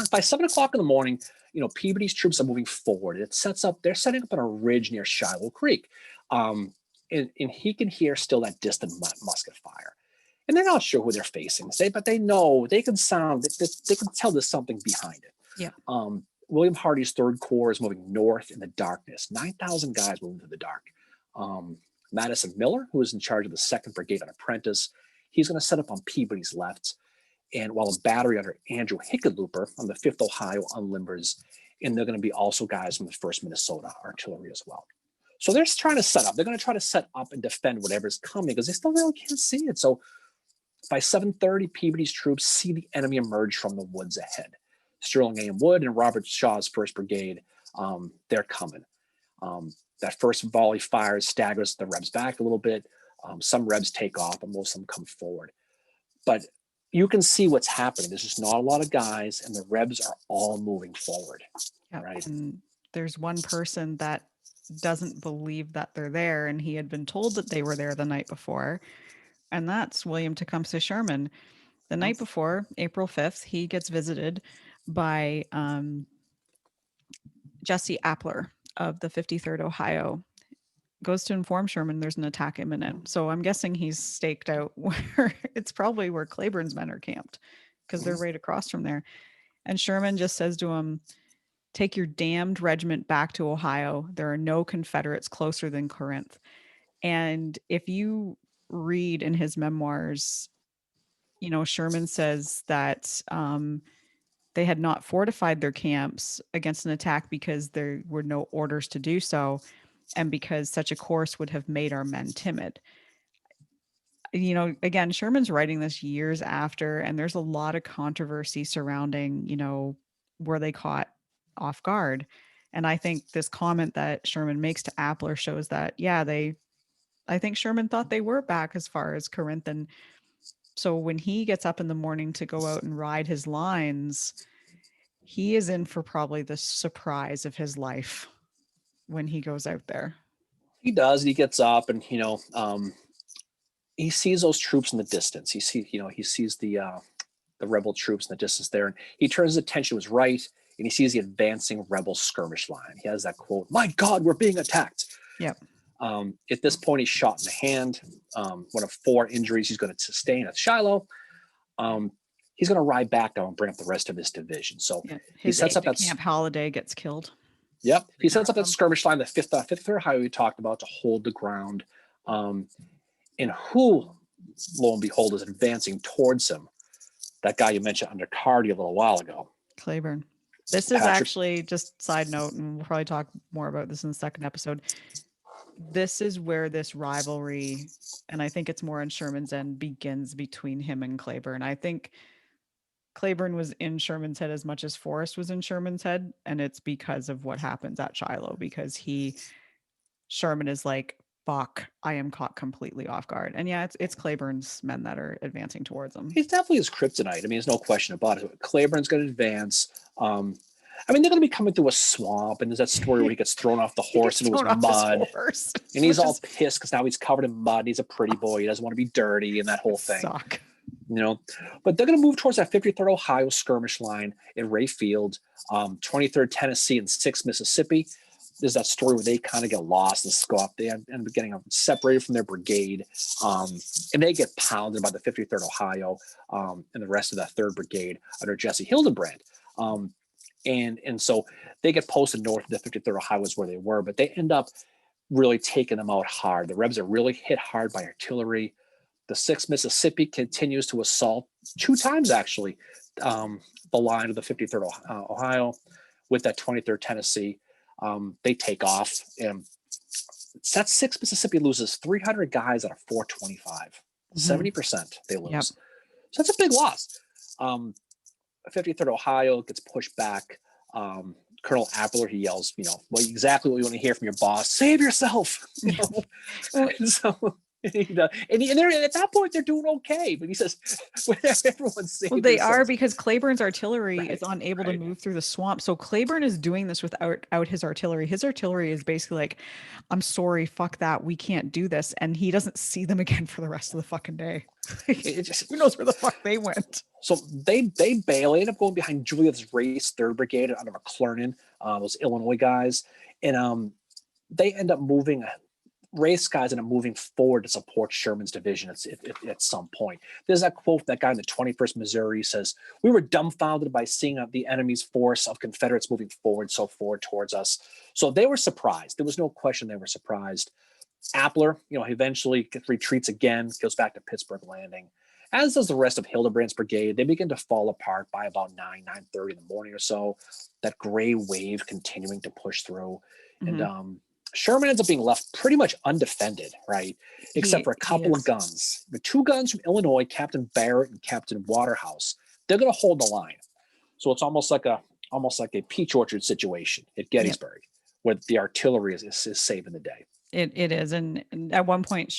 by 7 o'clock in the morning, Peabody's troops are moving forward. They're setting up on a ridge near Shiloh Creek, and he can hear still that distant musket fire. And they're not sure who they're facing, but they know they can tell there's something behind it. Yeah. William Hardy's 3rd Corps is moving north in the darkness. 9,000 guys moving through the dark. Madison Miller, who is in charge of the 2nd Brigade on Apprentice, he's going to set up on Peabody's left, and while a battery under Andrew Hickenlooper on the 5th Ohio unlimbers, and they're going to be also guys from the 1st Minnesota Artillery as well. So they're trying to set up. They're going to try to set up and defend whatever's coming because they still really can't see it. So by 7:30, Peabody's troops see the enemy emerge from the woods ahead. Sterling A.M. Wood and Robert Shaw's 1st Brigade, they're coming. That first volley fire staggers the Rebs back a little bit. Some Rebs take off, and most of them come forward. But you can see what's happening. There's just not a lot of guys, and the Rebs are all moving forward. Yep. Right? And there's one person that doesn't believe that they're there, and he had been told that they were there the night before. and that's William Tecumseh Sherman. The Yep. night before, April 5th, he gets visited by Jesse Appler of the 53rd Ohio. Goes to inform Sherman there's an attack imminent. So I'm guessing he's staked out where it's probably where Claiborne's men are camped because they're Mhm. right across from there. And Sherman just says to him, "Take your damned regiment back to Ohio. There are no Confederates closer than Corinth." And if you read in his memoirs, Sherman says that they had not fortified their camps against an attack because there were no orders to do so, and because such a course would have made our men timid. Again, Sherman's writing this years after, and there's a lot of controversy surrounding, were they caught off guard? And I think this comment that Sherman makes to Appler shows that, yeah, I think Sherman thought they were back as far as Corinth. And so when he gets up in the morning to go out and ride his lines, he is in for probably the surprise of his life when he goes out there. He does. He gets up and he sees those troops in the distance. He sees the rebel troops in the distance there, and he turns his attention to his right, and he sees the advancing rebel skirmish line. He has that quote, "My God, we're being attacked." Yep. At this point, he's shot in the hand, one of 4 injuries he's going to sustain at Shiloh. He's going to ride back down and bring up the rest of his division. So Yeah. he His sets aide up de that. camp Holiday gets killed. Yep, he sets up that Um, skirmish line, the fifth highway we talked about, to hold the ground. And who, lo and behold, is advancing towards him? That guy you mentioned under Cardi a little while ago, Claiborne. This is Patrick. actually just side note, and we'll probably talk more about this in the second episode. This is where this rivalry, and I think it's more on Sherman's end, begins between him and Claiborne. I think Claiborne was in Sherman's head as much as Forrest was in Sherman's head, and it's because of what happens at Shiloh, because Sherman is like, fuck, I am caught completely off guard. And yeah, it's Claiborne's men that are advancing towards him. He's definitely his kryptonite. I mean, there's no question about it. Claiborne's going to advance. I mean, they're going to be coming through a swamp, and there's that story where he gets thrown off the He horse gets into his thrown off his mud, horse, and he's which all is pissed because now he's covered in mud. He's a pretty boy. He doesn't want to be dirty, and that whole thing. suck. But they're going to move towards that 53rd Ohio skirmish line in Ray Field, 23rd Tennessee, and 6th Mississippi. There's that story where they kind of get lost and go up. They end up getting separated from their brigade, and they get pounded by the 53rd Ohio and the rest of that 3rd Brigade under Jesse Hildebrand. And so they get posted north of the 53rd Ohio is where they were, but they end up really taking them out hard. The Rebs are really hit hard by artillery. The 6th Mississippi continues to assault 2 times, actually, the line of the 53rd Ohio with that 23rd Tennessee. They take off, and that 6th Mississippi loses 300 guys out of 425. 70% they lose. Yep. So that's a big loss. 53rd Ohio gets pushed back. Colonel Appler, he yells, exactly what you want to hear from your boss: save yourself. And so, and they're, at that point, they're doing okay. But he says, everyone's saving. Well, they are, because Claiborne's artillery Right, is unable to right. move through the swamp. So Claiborne is doing this without his artillery. His artillery is basically like, I'm sorry, fuck that. We can't do this. And he doesn't see them again for the rest of the fucking day. Who knows where the fuck they went? So they bail. They end up going behind Julius Ray's 3rd Brigade under McClernand, those Illinois guys. And they end up moving. Ray's guys end up moving forward to support Sherman's division at some point. There's that quote, that guy in the 21st Missouri says, "We were dumbfounded by seeing the enemy's force of Confederates moving forward towards us." So they were surprised. There was no question they were surprised. Appler, eventually retreats again, goes back to Pittsburgh Landing, as does the rest of Hildebrand's brigade. They begin to fall apart by about 9:30 in the morning or so. That gray wave continuing to push through. Mhm. And Sherman ends up being left pretty much undefended, right? Except for a couple of guns. The 2 guns from Illinois, Captain Barrett and Captain Waterhouse. They're going to hold the line. So it's almost like a peach orchard situation at Gettysburg, where the artillery is saving the day. It is. And at one point,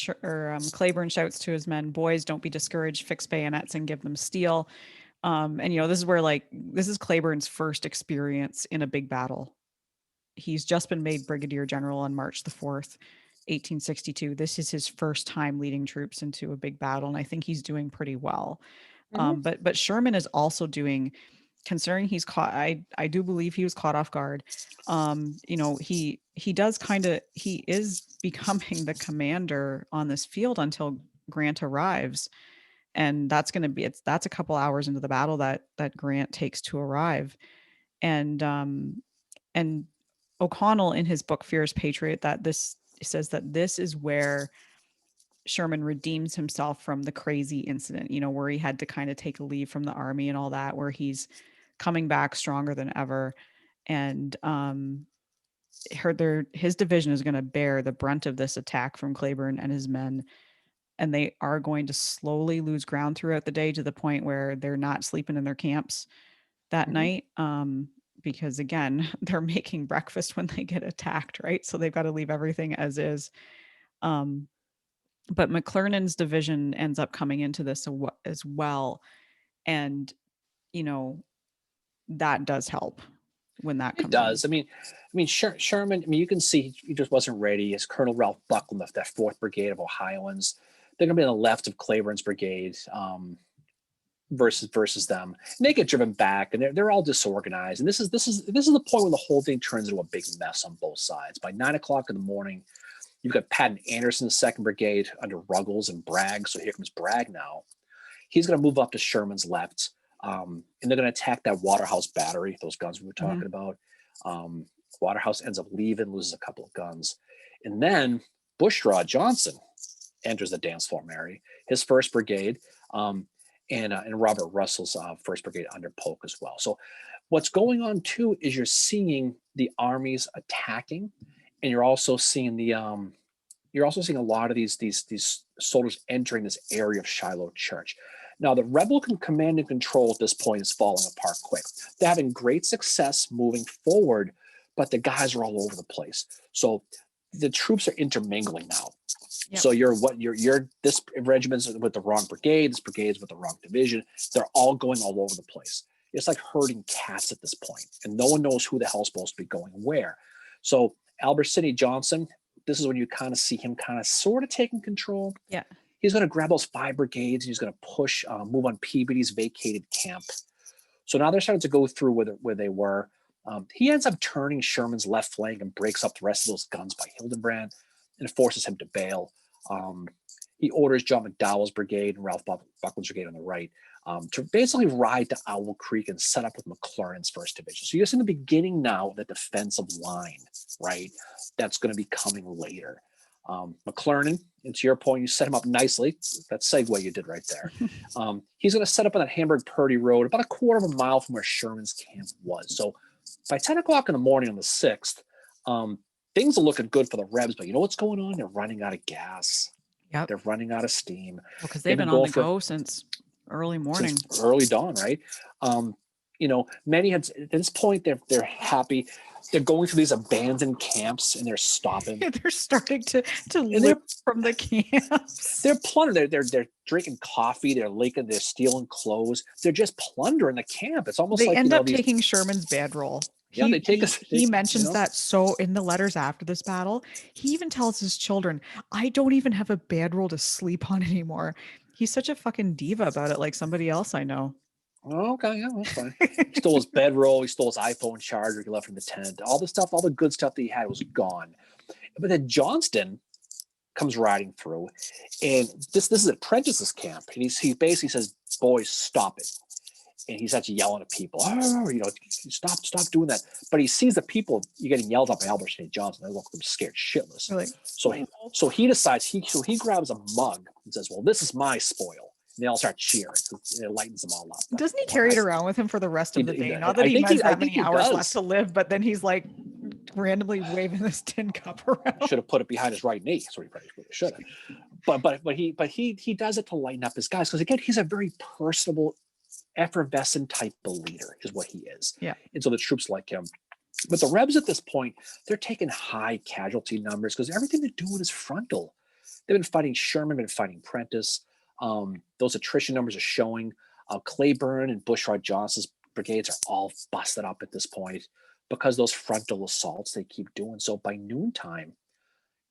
Claiborne shouts to his men, "Boys, don't be discouraged. Fix bayonets and give them steel." And this is where, this is Claiborne's first experience in a big battle. He's just been made brigadier general on March the 4th. 1862. This is his first time leading troops into a big battle, and I think he's doing pretty well. Mhm. But Sherman is also doing, considering he's caught. I do believe he was caught off guard. He does kind of, he is becoming the commander on this field until Grant arrives, and that's a couple hours into the battle that Grant takes to arrive, and and O'Connell in his book Fierce Patriot, that this says that this is where Sherman redeems himself from the crazy incident, where he had to kind of take a leave from the army and all that, where he's coming back stronger than ever. And his division is going to bear the brunt of this attack from Cleburne and his men. And they are going to slowly lose ground throughout the day to the point where they're not sleeping in their camps that Mhm. night. Because again, they're making breakfast when they get attacked, right? So they've got to leave everything as is. Um, but McClernand's division ends up coming into this as well. And, you know, that does help when that It comes in. does. Sherman. I mean, you can see he just wasn't ready. As Colonel Ralph Buckland left that Fourth Brigade of Ohioans, they're going to be on the left of Cleburne's brigade versus them. And they get driven back, and they're all disorganized. And this is the point where the whole thing turns into a big mess on both sides. By 9 o'clock in the morning, you've got Patton Anderson's Second Brigade under Ruggles and Bragg. So here comes Bragg now. He's going to move up to Sherman's left, and they're going to attack that Waterhouse battery, those guns we were talking about. Um, Waterhouse ends up leaving, loses a couple of guns. And then Bushrod Johnson enters the dance floor, Mary, his first brigade, and Robert Russell's first brigade under Polk as well. So what's going on too is you're seeing the armies attacking, and you're also seeing a lot of these soldiers entering this area of Shiloh Church. Now, the rebel command and control at this point is falling apart quick. They're having great success moving forward, but the guys are all over the place. So the troops are intermingling now. Yep. So you're this regiment's with the wrong brigade, this brigade's with the wrong division. They're all going all over the place. It's like herding cats at this point, and no one knows who the hell's supposed to be going where. So Albert Sidney Johnson, this is when you kind of see him kind of sort of taking control. Yeah. He's going to grab those 5 brigades, and he's going to push, move on Peabody's vacated camp. So now they're starting to go through where they were. He ends up turning Sherman's left flank and breaks up the rest of those guns by Hildenbrand and forces him to bail. He orders John McDowell's brigade and Ralph Buckland's brigade on the right to basically ride to Owl Creek and set up with McClernand's first division. So you're in the beginning now of the defensive line, right? That's going to be coming later. McClernand, and to your point, you set him up nicely. That segue you did right there. He's going to set up on that Hamburg-Purdy Road, about a quarter of a mile from where Sherman's camp was. So by 10 o'clock in the morning on the 6th, things are looking good for the Rebs, but you know what's going on? They're running out of gas. Yep. They're running out of steam. Because they've been on the go since early morning. Since early dawn, right? Many had at this point they're happy. They're going through these abandoned camps and they're stopping. They're starting to lip from the camps. They're plundering. They're drinking coffee. They're stealing clothes. They're just plundering the camp. It's almost they like end up taking Sherman's bedroll. He mentions that so in the letters after this battle. He even tells his children, I don't even have a bedroll to sleep on anymore. He's such a fucking diva about it, like somebody else I know. Oh, okay, yeah, that's fine. He stole his bedroll. He stole his iPhone charger. He left in the tent. All the stuff, all the good stuff that he had was gone. But then Johnston comes riding through, and this is Apprentice's camp, and he basically says, "Boys, stop it!" And he starts yelling at people, stop doing that. But he sees the people getting yelled at by Albert St. Johnson. They look scared shitless. Really? So he decides he grabs a mug and says, "Well, this is my spoil." And they all start cheering. It lightens them all up. Doesn't he carry it around with him for the rest of the day? Not that he has that many hours left to live, but then he's like randomly waving this tin cup around. Should have put it behind his right knee. That's what he probably should have. But he does it to lighten up his guys because again he's a very personable, effervescent type of leader is what he is. Yeah. And so the troops like him. But the Rebs at this point, they're taking high casualty numbers because everything they're doing is frontal. They've been fighting Sherman, been fighting Prentice. Those attrition numbers are showing. Cleburne and Bushrod Johnson's brigades are all busted up at this point because those frontal assaults they keep doing. So by noontime,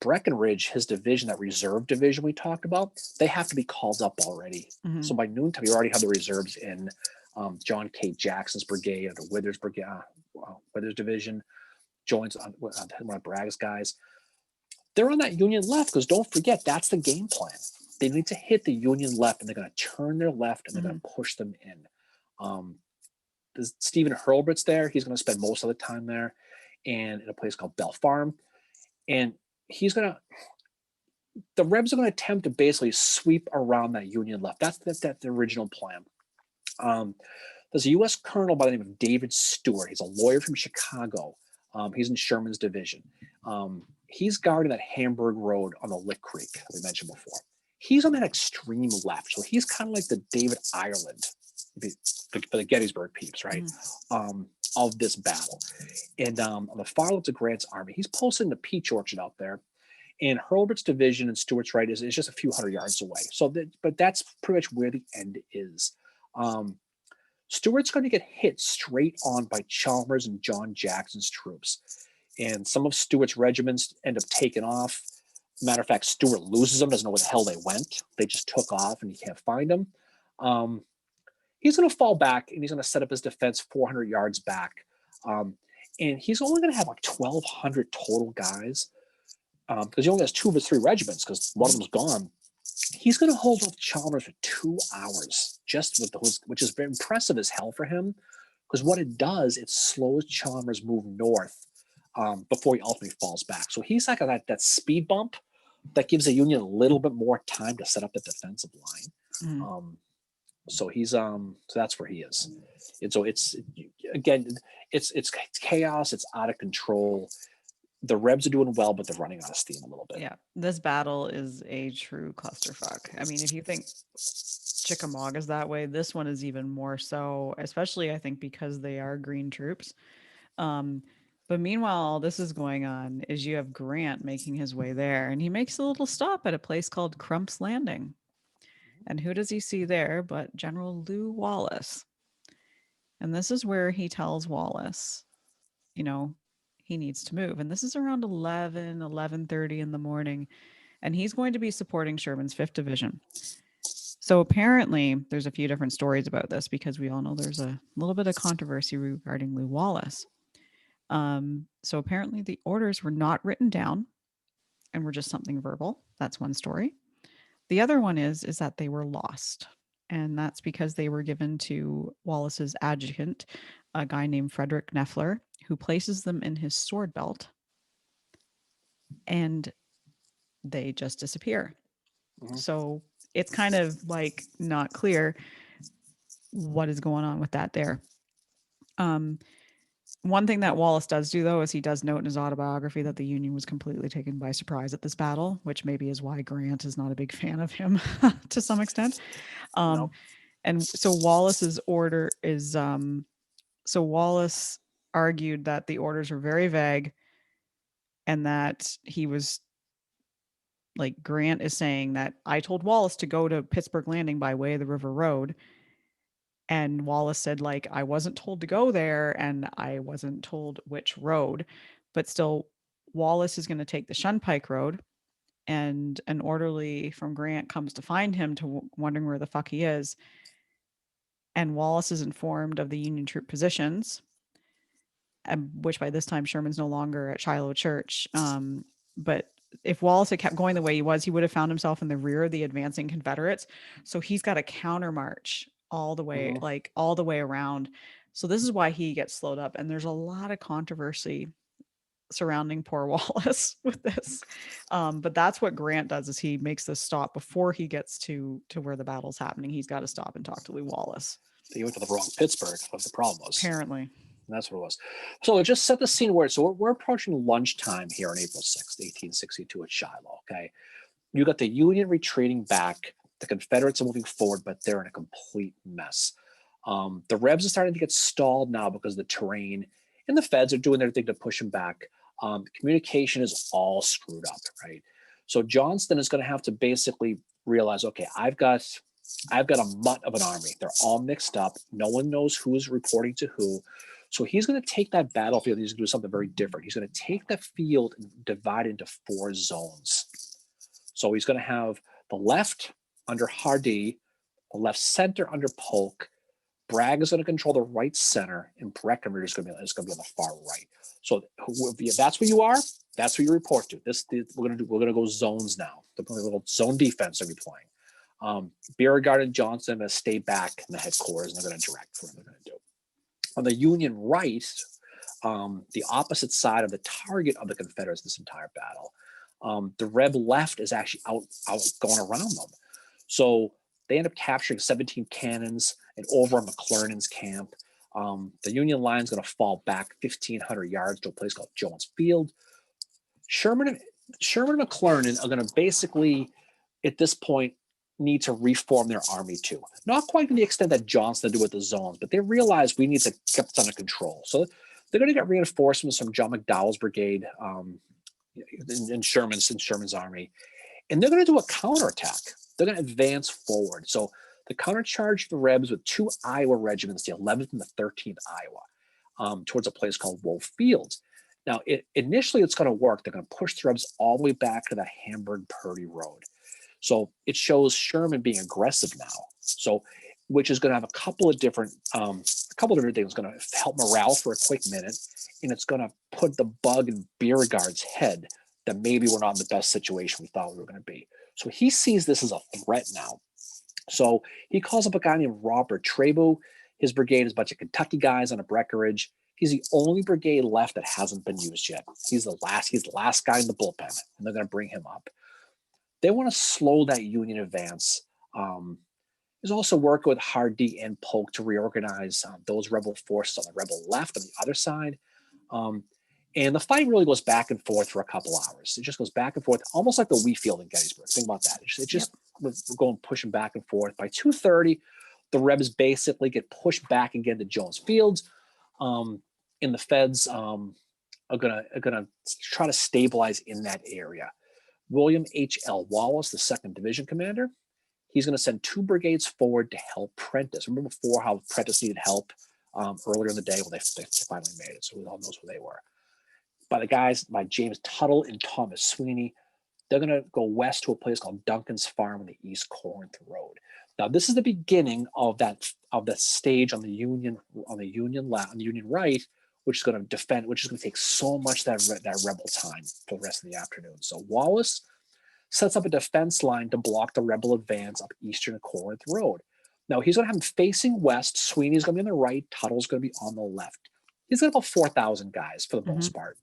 Breckinridge, his division, that reserve division we talked about, they have to be called up already. Mhm. So by noontime, you already have the reserves in. John K. Jackson's brigade, the Withers brigade, Withers division joins on one of Bragg's guys. They're on that Union left because don't forget, that's the game plan. They need to hit the Union left, and they're going to turn their left, and they're going to push them in. Stephen Hurlbut's there. He's going to spend most of the time there, and in a place called Bell Farm. And the Rebs are going to attempt to basically sweep around that Union left. That's the original plan. There's a U.S. colonel by the name of David Stewart. He's a lawyer from Chicago. He's in Sherman's division. He's guarding that Hamburg Road on the Lick Creek that we mentioned before. He's on that extreme left. So he's kind of like the David Ireland for the Gettysburg peeps, right? Of this battle. And on the far left of Grant's army, he's posted in the peach orchard out there. And Hurlbut's division and Stewart's right is just a few hundred yards away. But that's pretty much where the end is. Stewart's going to get hit straight on by Chalmers and John Jackson's troops. And some of Stewart's regiments end up taking off. Matter of fact, Stewart loses them, doesn't know where the hell they went. They just took off and he can't find them. He's going to fall back and he's going to set up his defense 400 yards back. And he's only going to have like 1,200 total guys because he only has 2 of his 3 regiments because one of them's gone. He's going to hold off Chalmers for 2 hours, just with which is very impressive as hell for him, because what it does, it slows Chalmers' move north before he ultimately falls back. So he's like that speed bump that gives the Union a little bit more time to set up the defensive line. So he's so that's where he is. And so it's chaos. It's out of control. The Rebs are doing well, but they're running out of steam a little bit. Yeah, this battle is a true clusterfuck. I mean, if you think Chickamauga's that way, this one is even more so, especially I think because they are green troops. But meanwhile, all this is going on is you have Grant making his way there, and he makes a little stop at a place called Crump's Landing. And who does he see there but General Lew Wallace? And this is where he tells Wallace, he needs to move. And this is around 11:30 in the morning. And he's going to be supporting Sherman's 5th Division. So apparently there's a few different stories about this because we all know there's a little bit of controversy regarding Lew Wallace. So apparently the orders were not written down and were just something verbal. That's one story. The other one is that they were lost. And that's because they were given to Wallace's adjutant, a guy named Frederick Neffler, who places them in his sword belt. And they just disappear. So it's kind of like not clear what is going on with that there. One thing that Wallace does do, though, is he does note in his autobiography that the Union was completely taken by surprise at this battle, which maybe is why Grant is not a big fan of him to some extent. No. And so Wallace's order is, so Wallace argued that the orders were very vague and that he was, like, Grant is saying that I told Wallace to go to Pittsburgh Landing by way of the River Road. And Wallace said, like, I wasn't told to go there and I wasn't told which road, but still Wallace is going to take the Shunpike Road, and an orderly from Grant comes to find him, wondering where the fuck he is. And Wallace is informed of the Union troop positions, which by this time Sherman's no longer at Shiloh Church. But if Wallace had kept going the way he was, he would have found himself in the rear of the advancing Confederates. So he's got a counter march all the way, all the way around. So this is why he gets slowed up. And there's a lot of controversy surrounding poor Wallace with this. But that's what Grant does, is he makes this stop before he gets to where the battle's happening. He's got to stop and talk to Lew Wallace. He went to the wrong Pittsburgh, what the problem was. Apparently. That's what it was. So just set the scene where, so we're approaching lunchtime here on April 6th, 1862 at Shiloh, okay? You got the Union retreating back. The Confederates are moving forward, but they're in a complete mess. The Rebs are starting to get stalled now because of the terrain, and the Feds are doing their thing to push them back. Communication is all screwed up, right? So Johnston is going to have to basically realize, okay, I've got a mutt of an army. They're all mixed up. No one knows who's reporting to who. So he's going to take that battlefield. He's going to do something very different. He's going to take the field and divide it into 4 zones. So he's going to have the left under Hardy, the left center under Polk. Bragg is going to control the right center, and Breckenridge is going to be on the far right. So if that's where you are, that's where you report to. We're going to go zones now. The little zone defense are we playing. Beauregard and Johnson are going to stay back in the headquarters, and they're going to direct what they're going to do. On the Union right, the opposite side of the target of the Confederates this entire battle, the Reb left is actually out going around them. So they end up capturing 17 cannons and over on McClernand's camp. The Union line is going to fall back 1,500 yards to a place called Jones Field. Sherman and McClernand are going to basically, at this point, need to reform their army too. Not quite to the extent that Johnson did with the zones, but they realize we need to get this under control. So they're going to get reinforcements from John McDowell's brigade in Sherman's army, and they're going to do a counterattack. They're going to advance forward. So the countercharge the Rebs with 2 Iowa regiments, the 11th and the 13th Iowa, towards a place called Wolf Field. Now, initially it's going to work. They're going to push the Rebs all the way back to the Hamburg-Purdy Road. So it shows Sherman being aggressive now. So, which is going to have a couple of different things. It's going to help morale for a quick minute, and it's going to put the bug in Beauregard's head that maybe we're not in the best situation we thought we were going to be. So he sees this as a threat now. So he calls up a guy named Robert Trabue. His brigade is a bunch of Kentucky guys on a Breckinridge. He's the only brigade left that hasn't been used yet. He's the last guy in the bullpen, and they're going to bring him up. They want to slow that Union advance. He's also working with Hardee and Polk to reorganize those rebel forces on the rebel left on the other side. And the fight really goes back and forth for a couple hours. It just goes back and forth, almost like the Wheatfield in Gettysburg. Think about that. We're going pushing back and forth. By 2:30, the Rebs basically get pushed back again to Jones Fields. And the Feds are gonna try to stabilize in that area. William H.L. Wallace, the 2nd Division commander, he's going to send 2 brigades forward to help Prentiss. Remember before how Prentiss needed help earlier in the day? Well, they finally made it, so we all knows who they were. By James Tuttle and Thomas Sweeney, they're going to go west to a place called Duncan's Farm on the East Corinth Road. Now, this is the beginning of that stage on the Union right, which is going to take so much that rebel time for the rest of the afternoon. So Wallace sets up a defense line to block the rebel advance up Eastern Corinth Road. Now he's going to have him facing west. Sweeney's going to be on the right. Tuttle's going to be on the left. He's got about 4,000 guys for the most part.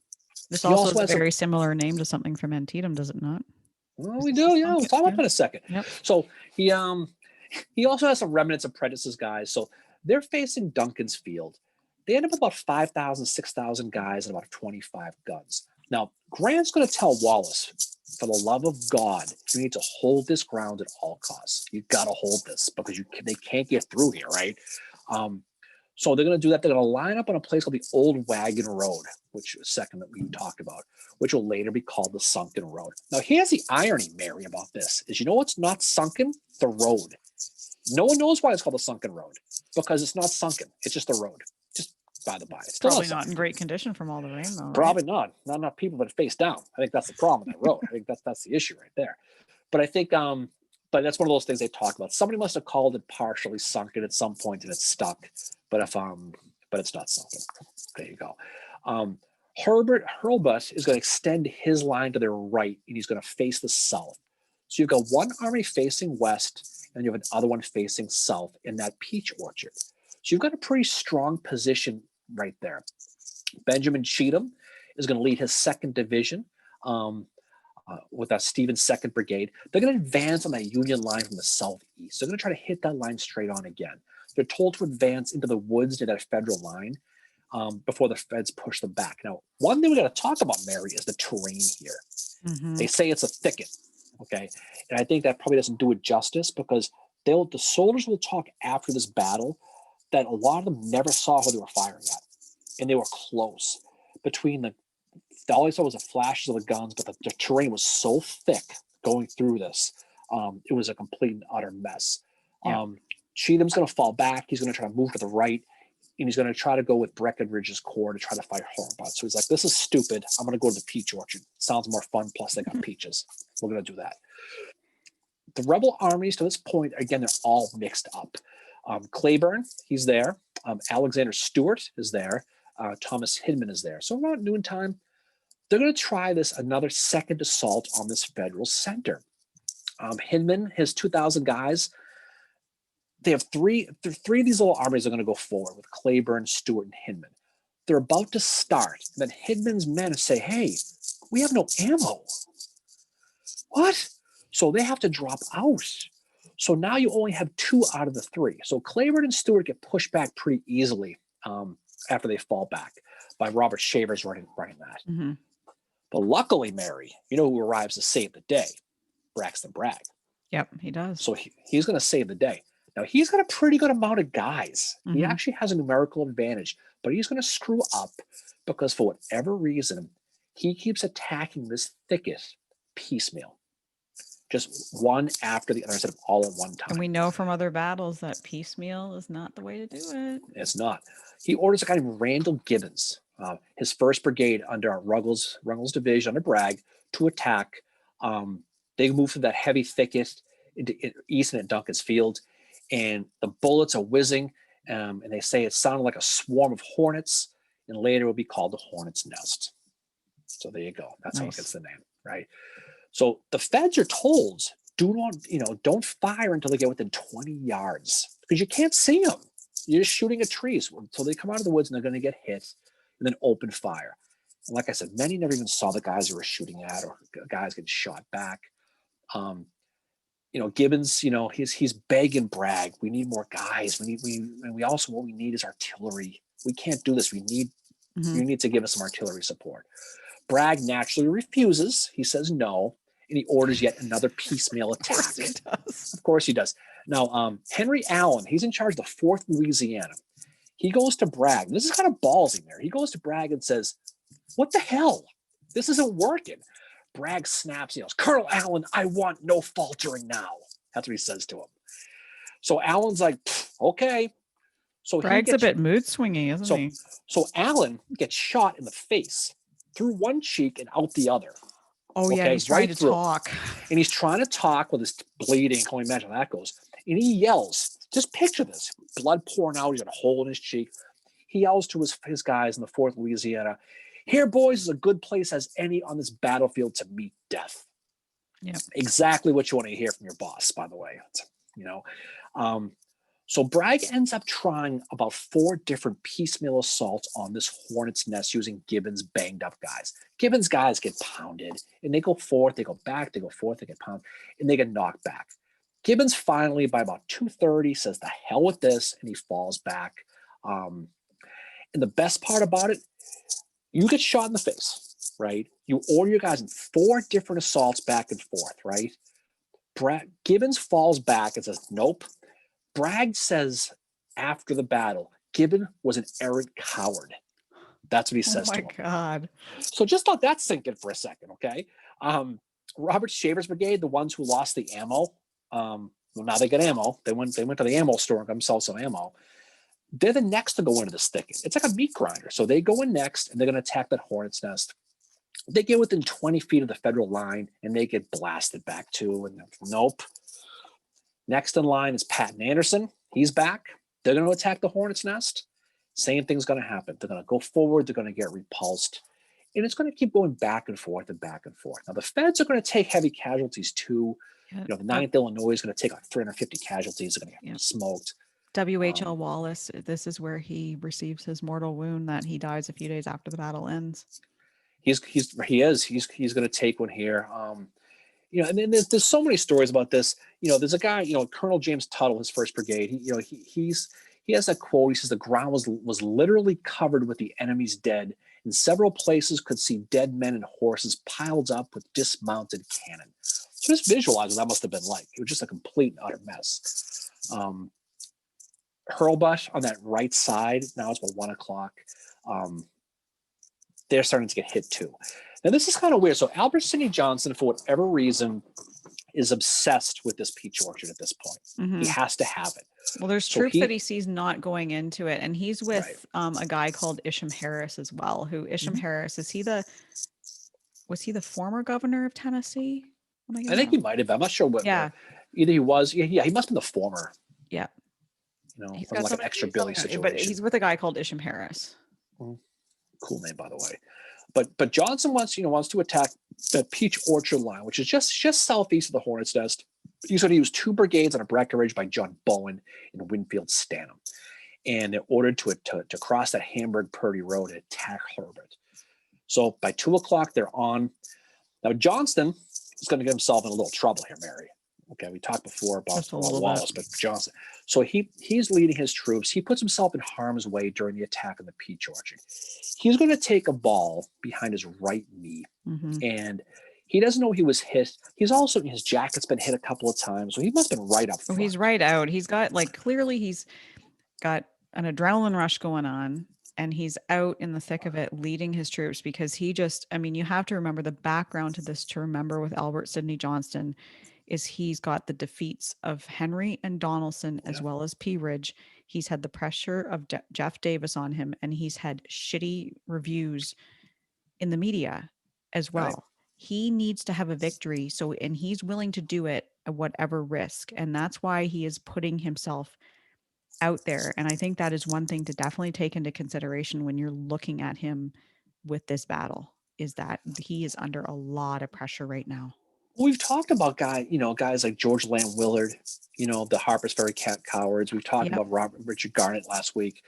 This also has a very similar name to something from Antietam, does it not? Well, we do. Yeah, we'll talk about that in a second. Yep. So he also has some remnants of Prentiss's guys. So they're facing Duncan's Field. They end up with about 5,000, 6,000 guys and about 25 guns. Now, Grant's going to tell Wallace, for the love of God, you need to hold this ground at all costs. You got to hold this because they can't get through here, right? So they're going to do that. They're going to line up on a place called the Old Wagon Road, which is second that we talked about, which will later be called the Sunken Road. Now, here's the irony, Mary, about this, is you know what's not sunken? The road. No one knows why it's called the Sunken Road, because it's not sunken. It's just the road. Just by the by. It's still probably not in great condition from all the rain, though. Probably not. Not enough people, but face down. I think that's the problem with that road. I think that's the issue right there. But I think, but that's one of those things they talk about. Somebody must have called it partially sunken at some point and it's stuck. But it's not sunken. There you go. Herbert Hurlbut is going to extend his line to their right, and he's going to face the south. So you've got one army facing west, and you have another one facing south in that peach orchard. So you've got a pretty strong position right there. Benjamin Cheatham is going to lead his 2nd Division with that Stevens 2nd Brigade. They're going to advance on that Union line from the southeast. They're going to try to hit that line straight on again. They're told to advance into the woods near that federal line before the Feds push them back. Now, one thing we got to talk about, Mary, is the terrain here. Mm-hmm. They say it's a thicket, okay? And I think that probably doesn't do it justice, because the soldiers will talk after this battle that a lot of them never saw who they were firing at, and they were close. All they saw was the flashes of the guns, but the terrain was so thick going through this, it was a complete and utter mess. Yeah. Cheatham's going to fall back. He's going to try to move to the right. and he's going to try to go with Breckinridge's corps to try to fight Hornbutt. So he's like, this is stupid. I'm going to go to the peach orchard. Sounds more fun. Plus, they got peaches. We're going to do that. The rebel armies to this point, again, they're all mixed up. Claiborne, he's there. Alexander Stewart is there. Thomas Hindman is there. So around noontime, they're going to try this another second assault on this federal center. Hindman, his 2,000 guys, they have three of these little armies are going to go forward with Claiborne, Stewart, and Hindman. They're about to start. And then Hindman's men say, hey, we have no ammo. What? So they have to drop out. So now you only have 2 out of the 3. So Claiborne and Stewart get pushed back pretty easily after they fall back by Robert Shavers running that. Mm-hmm. But luckily, Mary, you know who arrives to save the day? Braxton Bragg. Yep, he does. So he's going to save the day. Now, he's got a pretty good amount of guys. Mm-hmm. He actually has a numerical advantage, but he's going to screw up because for whatever reason, he keeps attacking this thicket piecemeal. Just one after the other instead of all at one time. And we know from other battles that piecemeal is not the way to do it. It's not. He orders a guy named Randall Gibbons, his 1st Brigade under Ruggles' division under Bragg, to attack. They move through that heavy thicket into Easton and Duncan's Field, and the bullets are whizzing, and they say it sounded like a swarm of hornets, and later it will be called the Hornet's Nest. So there you go. That's nice. How it gets the name, right? So the feds are told, don't fire until they get within 20 yards because you can't see them. You're just shooting at trees. So they come out of the woods and they're going to get hit and then open fire. And like I said, many never even saw the guys who were shooting at or guys getting shot back. Gibbons, he's begging Bragg. We need more guys. What we need is artillery. We can't do this. You need to give us some artillery support. Bragg naturally refuses. He says no, and he orders yet another piecemeal attack. Of course he does. Now, Henry Allen, he's in charge of the 4th Louisiana. He goes to Bragg. This is kind of ballsy there. He goes to Bragg and says, what the hell? This isn't working. Bragg snaps, yells, Colonel Allen, I want no faltering now. That's what he says to him. So Allen's like, okay. So Bragg's a bit mood swinging, isn't he? So Allen gets shot in the face through one cheek and out the other. Oh, yeah, he's trying to talk. And he's trying to talk with his bleeding. Can you imagine how that goes? And he yells, just picture this, blood pouring out. He's got a hole in his cheek. He yells to his guys in the 4th Louisiana, here, boys, is a good place as any on this battlefield to meet death. Yeah, exactly what you want to hear from your boss, by the way. So Bragg ends up trying about 4 different piecemeal assaults on this Hornet's Nest using Gibbons' banged up guys. Gibbons' guys get pounded, and they go forth, they go back, they go forth, they get pounded, and they get knocked back. Gibbons finally, by about 2:30, says, the hell with this, and he falls back. And the best part about it, you get shot in the face, right? You order your guys in 4 different assaults back and forth, right? Gibbons falls back and says, nope. Bragg says after the battle, Gibbon was an arrant coward. That's what he says to him. Oh, my God. So just let that sink in for a second, okay? Robert Shavers' brigade, the ones who lost the ammo, now they get ammo. They went to the ammo store and got themselves some ammo. They're the next to go into this thicket. It's like a meat grinder. So they go in next, and they're going to attack that Hornet's Nest. They get within 20 feet of the federal line, and they get blasted back too. And nope. Next in line is Patton Anderson. He's back. They're going to attack the Hornet's Nest. Same thing's going to happen. They're going to go forward. They're going to get repulsed. And it's going to keep going back and forth and back and forth. Now, the feds are going to take heavy casualties too. The 9th Illinois is going to take like 350 casualties. They're going to get smoked. W.H.L. Wallace, this is where he receives his mortal wound that he dies a few days after the battle ends. He's going to take one here. And then there's so many stories about this. There's a guy, Colonel James Tuttle, his 1st Brigade. He has a quote. He says the ground was literally covered with the enemy's dead. In several places, could see dead men and horses piled up with dismounted cannon. So just visualize what that must have been like. It was just a complete and utter mess. Hurlbut on that right side, now it's about 1 o'clock. They're starting to get hit too. Now this is kind of weird. So Albert Sidney Johnson, for whatever reason, is obsessed with this peach orchard at this point. He has to have it. Well, there's So troops that he sees not going into it, and he's right. with a guy called Isham Harris as well. Who Isham Harris is? Was he the former governor of Tennessee? Oh my I think God. he might have been. I'm not sure what. Yeah. Either he was. Yeah, he must have been the former. Yeah. You know, He's from got like an something, extra Billy but situation. he's with a guy called Isham Harris. Cool name, by the way. But Johnson wants to attack that Peach Orchard line, which is just southeast of the Hornets' Nest. He's going to use 2 brigades on a Breckenridge by John Bowen and Winfield Stanham, and they're ordered to cross that Hamburg Purdy Road and attack Herbert. So by 2:00, they're on. Now Johnston is going to get himself in a little trouble here, Mary. Okay, we talked before about Wallace, but Johnson. So he's leading his troops. He puts himself in harm's way during the attack on the Peach Orchard. He's going to take a ball behind his right knee, and he doesn't know he was hit. His jacket's been hit a couple of times, so he must have been right up front. Oh, he's right out. He's got clearly he's got an adrenaline rush going on, and he's out in the thick of it leading his troops because you have to remember the background to this to remember with Albert Sidney Johnston is he's got the defeats of Henry and Donaldson as well as Pea Ridge. He's had the pressure of Jeff Davis on him, and he's had shitty reviews in the media as well. Right. He needs to have a victory. And he's willing to do it at whatever risk. And that's why he is putting himself out there. And I think that is one thing to definitely take into consideration when you're looking at him with this battle, is that he is under a lot of pressure right now. We've talked about guys like George Lamb Willard, the Harper's Ferry Cowards. We've talked about Richard Garnett last week.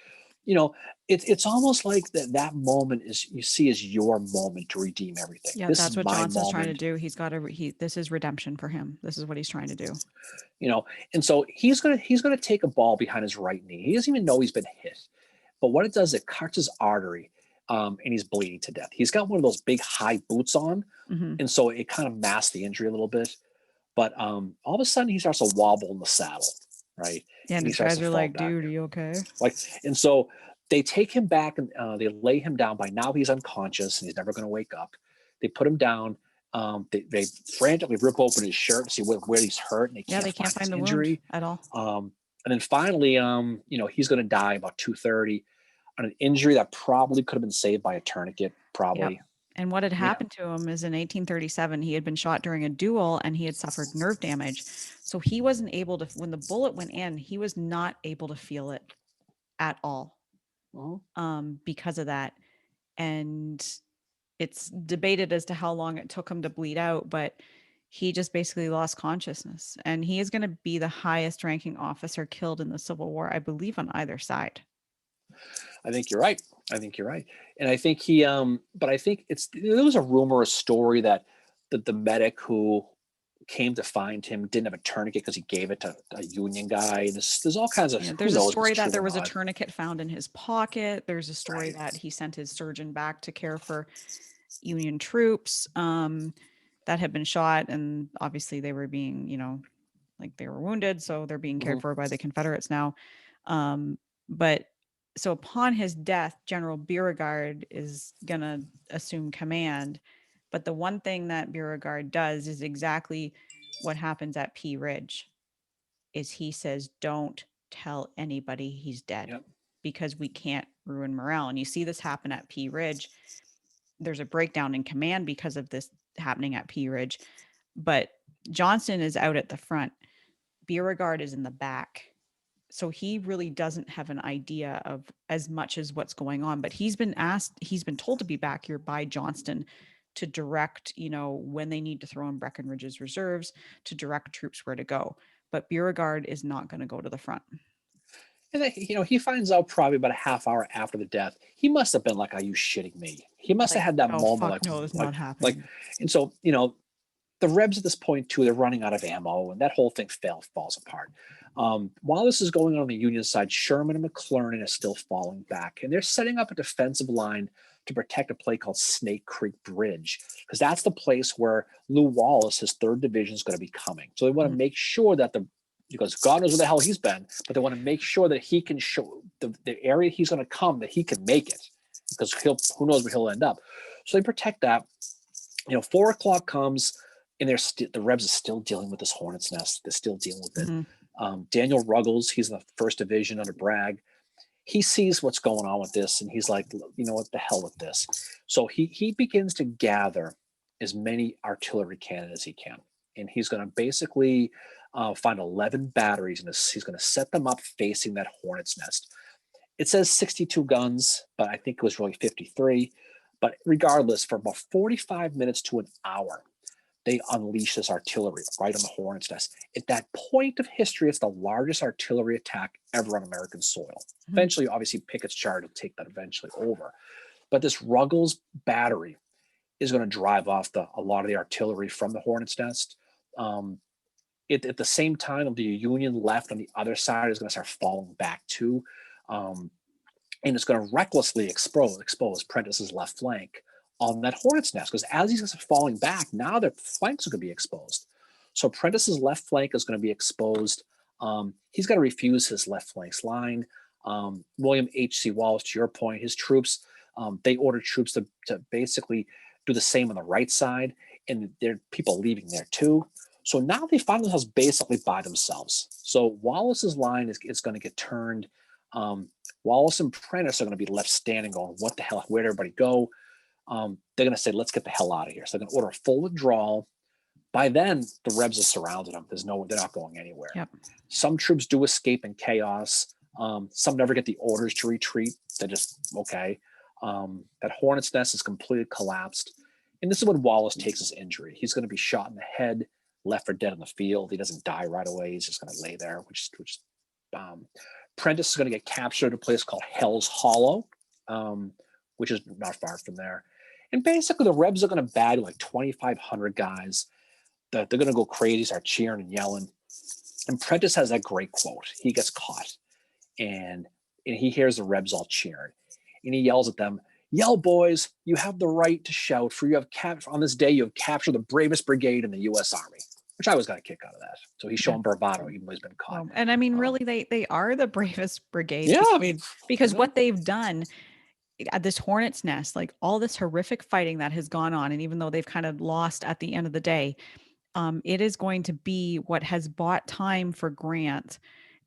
It's almost like that moment is you see as your moment to redeem everything. Yeah, that's what Johnson's trying to do. This is redemption for him. This is what he's trying to do. And so he's gonna take a ball behind his right knee. He doesn't even know he's been hit, but what it does, it cuts his artery. And he's bleeding to death. He's got one of those big high boots on, and so it kind of masks the injury a little bit. But all of a sudden, he starts to wobble in the saddle, right? Yeah, and these guys are like, "Dude, are you okay?" And so they take him back and they lay him down. By now, he's unconscious and he's never going to wake up. They put him down. They frantically rip open his shirt to see where he's hurt, and they can't find the injury wound at all. And then finally, he's going to die about 2:30. On an injury that probably could have been saved by a tourniquet, probably. Yep. And what had happened to him is in 1837, he had been shot during a duel and he had suffered nerve damage. So he wasn't able to, when the bullet went in, he was not able to feel it at all because of that. And it's debated as to how long it took him to bleed out, but he just basically lost consciousness. And he is going to be the highest ranking officer killed in the Civil War, I believe, on either side. I think you're right. And I think but I think there was a rumor, a story that the medic who came to find him didn't have a tourniquet because he gave it to a Union guy. And there's all kinds of, there's a story that there was a tourniquet found in his pocket. There's a story that he sent his surgeon back to care for Union troops that had been shot. And obviously they were being, they were wounded. So they're being cared for by the Confederates now. But so upon his death, General Beauregard is going to assume command. But the one thing that Beauregard does is exactly what happens at Pea Ridge, is he says, don't tell anybody he's dead because we can't ruin morale. And you see this happen at Pea Ridge. There's a breakdown in command because of this happening at Pea Ridge. But Johnston is out at the front. Beauregard is in the back. So he really doesn't have an idea of as much as what's going on, but he's been told to be back here by Johnston to direct, when they need to throw in Breckinridge's reserves, to direct troops where to go. But Beauregard is not going to go to the front. And he finds out probably about a half hour after the death. He must have been like, "Are you shitting me?" He must have had that moment. No, it's not happening. And so, the Rebs at this point too, they're running out of ammo, and that whole thing falls apart. While this is going on the Union side, Sherman and McClernand are still falling back, and they're setting up a defensive line to protect a place called Snake Creek Bridge, because that's the place where Lew Wallace, his 3rd Division, is going to be coming. So they want to make sure that because God knows where the hell he's been, but they want to make sure that he can show the area he's going to come, that he can make it, because who knows where he'll end up. So they protect that. 4:00 comes. and the Rebs are still dealing with this hornet's nest. They're still dealing with it. Hmm. Daniel Ruggles, he's in the first division under Bragg. He sees what's going on with this, and he's like, you know what, the hell with this. So he begins to gather as many artillery cannon as he can, and he's going to basically find 11 batteries, and he's going to set them up facing that hornet's nest. It says 62 guns, but I think it was really 53. But regardless, for about 45 minutes to an hour, they unleash this artillery right on the hornet's nest. At that point of history, it's the largest artillery attack ever on American soil. Hmm. Eventually, obviously, Pickett's charge will take that eventually over. But this Ruggles battery is going to drive off a lot of the artillery from the hornet's nest. At the same time, the Union left on the other side is going to start falling back too. And it's going to recklessly expose Prentiss's left flank on that hornet's nest, because as he's falling back, now their flanks are going to be exposed. So Prentiss's left flank is going to be exposed. He's got to refuse his left flank's line. William H.C. Wallace, to your point, his troops, they ordered troops to basically do the same on the right side, and there are people leaving there too. So now they find themselves basically by themselves. So Wallace's line is going to get turned. Wallace and Prentiss are going to be left standing going, what the hell, where'd everybody go? They're going to say, let's get the hell out of here. So they're going to order a full withdrawal. By then, the Rebs have surrounded them. They're not going anywhere. Yep. Some troops do escape in chaos. Some never get the orders to retreat. They're just, okay. That hornet's nest is completely collapsed. And this is when Wallace takes his injury. He's going to be shot in the head, left for dead in the field. He doesn't die right away. He's just going to lay there, which Prentiss is going to get captured at a place called Hell's Hollow, which is not far from there. And basically, the Rebs are going to bag like 2,500 guys. They're going to go crazy, start cheering and yelling. And Prentiss has that great quote. He gets caught, and he hears the Rebs all cheering. And he yells at them, "Yell, boys, you have the right to shout, for you have on this day, you have captured the bravest brigade in the U.S. Army." Which I always got a kick out of that. So he's showing bravado, even though he's been caught. And I mean, really, they are the bravest brigade. Yeah, I mean, because what they've done at this hornet's nest, like all this horrific fighting that has gone on, and even though they've kind of lost at the end of the day, it is going to be what has bought time for Grant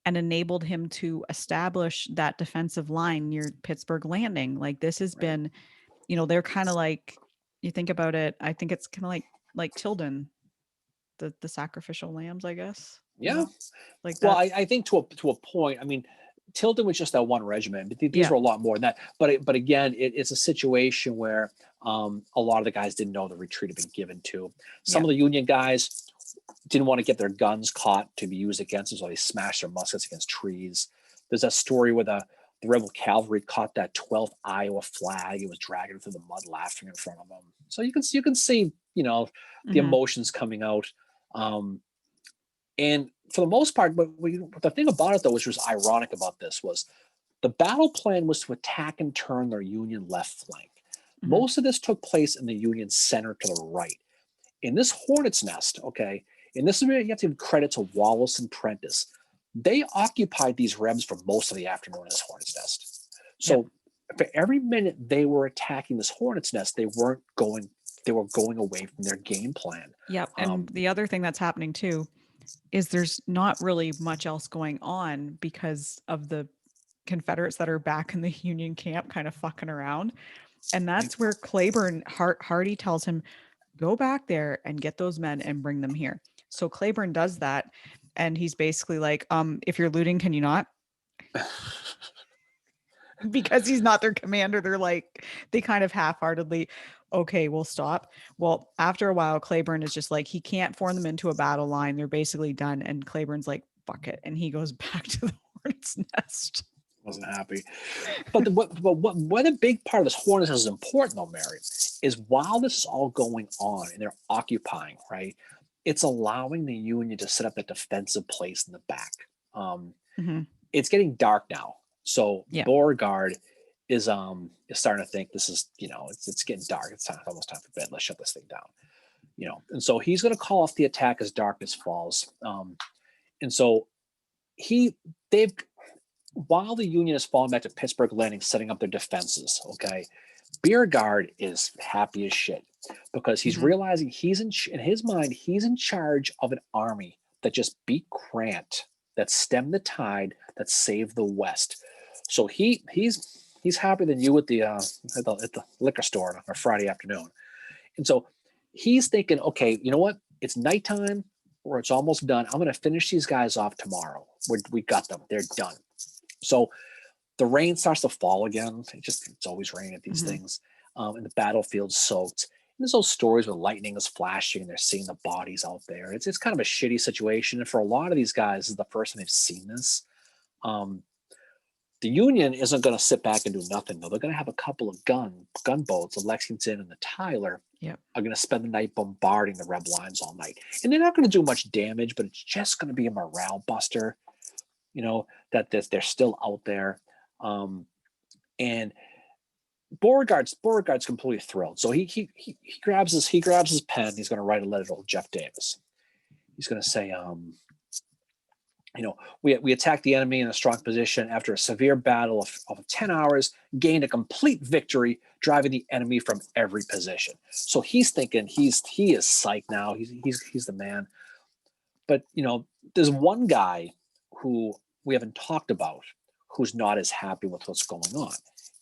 and enabled him to establish that defensive line near Pittsburgh Landing. Like this has been, they're kind of like, you think about it, I think it's kind of like Tilden, the sacrificial lambs, I guess. Yeah. Like that. Well, I think to a point, I mean, Tilden was just that one regiment, but these were a lot more than that. But again, it's a situation where a lot of the guys didn't know the retreat had been given to. Some of the Union guys didn't want to get their guns caught to be used against them, so they smashed their muskets against trees. There's that story where the rebel cavalry caught that 12th Iowa flag. It was dragging through the mud, laughing in front of them. So you can see, the emotions coming out. And for the most part, but the thing about it, though, which was ironic about this, was the battle plan was to attack and turn their Union left flank. Mm-hmm. Most of this took place in the Union center to the right. In this hornet's nest, okay, and this is where you have to give credit to Wallace and Prentiss. They occupied these Rebs for most of the afternoon in this hornet's nest. So for every minute they were attacking this hornet's nest, they were going away from their game plan. Yep. And the other thing that's happening too is there's not really much else going on because of the Confederates that are back in the Union camp kind of fucking around. And that's where Claiborne, Hardy tells him, go back there and get those men and bring them here. So Claiborne does that. And he's basically like, if you're looting, can you not? Because he's not their commander. They're like, they kind of half-heartedly, okay, we'll stop. Well, after a while, Claiborne is just like, he can't form them into a battle line. They're basically done. And Claiborne's like, fuck it. And he goes back to the hornet's nest. Wasn't happy. But what a big part of this hornet's nest is important, though, Mary, is while this is all going on and they're occupying, right, it's allowing the Union to set up a defensive place in the back. It's getting dark now. So Beauregard is starting to think this is, it's getting dark. It's almost time for bed. Let's shut this thing down. And so he's going to call off the attack as darkness falls. And so while the Union is falling back to Pittsburgh Landing, setting up their defenses, okay, Beauregard is happy as shit because he's Mhm. realizing in his mind, he's in charge of an army that just beat Grant, that stemmed the tide, that saved the West. So he's happier than you at the liquor store on a Friday afternoon. And so he's thinking, okay, you know what? It's nighttime or it's almost done. I'm going to finish these guys off tomorrow. We got them. They're done. So the rain starts to fall again. It's always raining at these Mhm. things, and the battlefield's soaked. And there's those stories where lightning is flashing and they're seeing the bodies out there. It's kind of a shitty situation, and for a lot of these guys, this is the first time they've seen this. Um, the Union isn't going to sit back and do nothing though. They're going to have a couple of gunboats, the Lexington and the Tyler, Yep. are going to spend the night bombarding the Rebel lines all night, and they're not going to do much damage, but it's just going to be a morale buster. That they're still out there. Um, and Beauregard's completely thrilled. So he grabs his pen. He's going to write a letter to old Jeff Davis. He's going to say, we attacked the enemy in a strong position after a severe battle of 10 hours, gained a complete victory, driving the enemy from every position. So he's thinking he is psyched now. He's the man. But there's one guy who we haven't talked about who's not as happy with what's going on,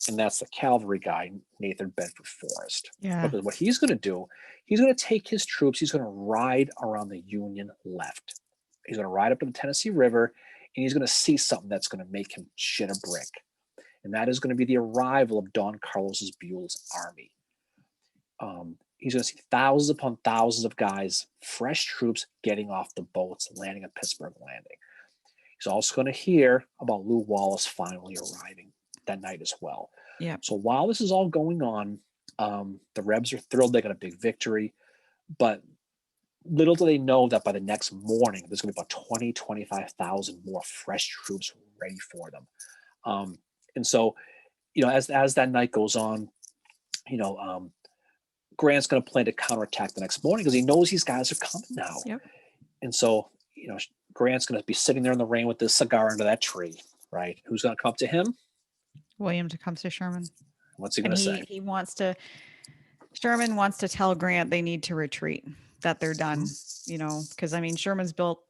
and that's the cavalry guy, Nathan Bedford Forrest. Yeah. Because what he's going to do, he's going to take his troops, he's going to ride around the Union left. He's going to ride up to the Tennessee River, and he's going to see something that's going to make him shit a brick. And that is going to be the arrival of Don Carlos's Buell's army. He's going to see thousands upon thousands of guys, fresh troops getting off the boats, landing at Pittsburgh Landing. He's also going to hear about Lew Wallace finally arriving that night as well. Yep. So while this is all going on, the Rebs are thrilled they got a big victory, but little do they know that by the next morning, there's going to be about 25,000 more fresh troops ready for them. And so, as that night goes on, you know, um, Grant's going to plan to counterattack the next morning because he knows these guys are coming now. Yep. And so, Grant's going to be sitting there in the rain with this cigar under that tree, right? Who's going to come up to him? William Tecumseh Sherman. What's he going And to say? Sherman wants to tell Grant they need to retreat, that they're done, because Sherman's built,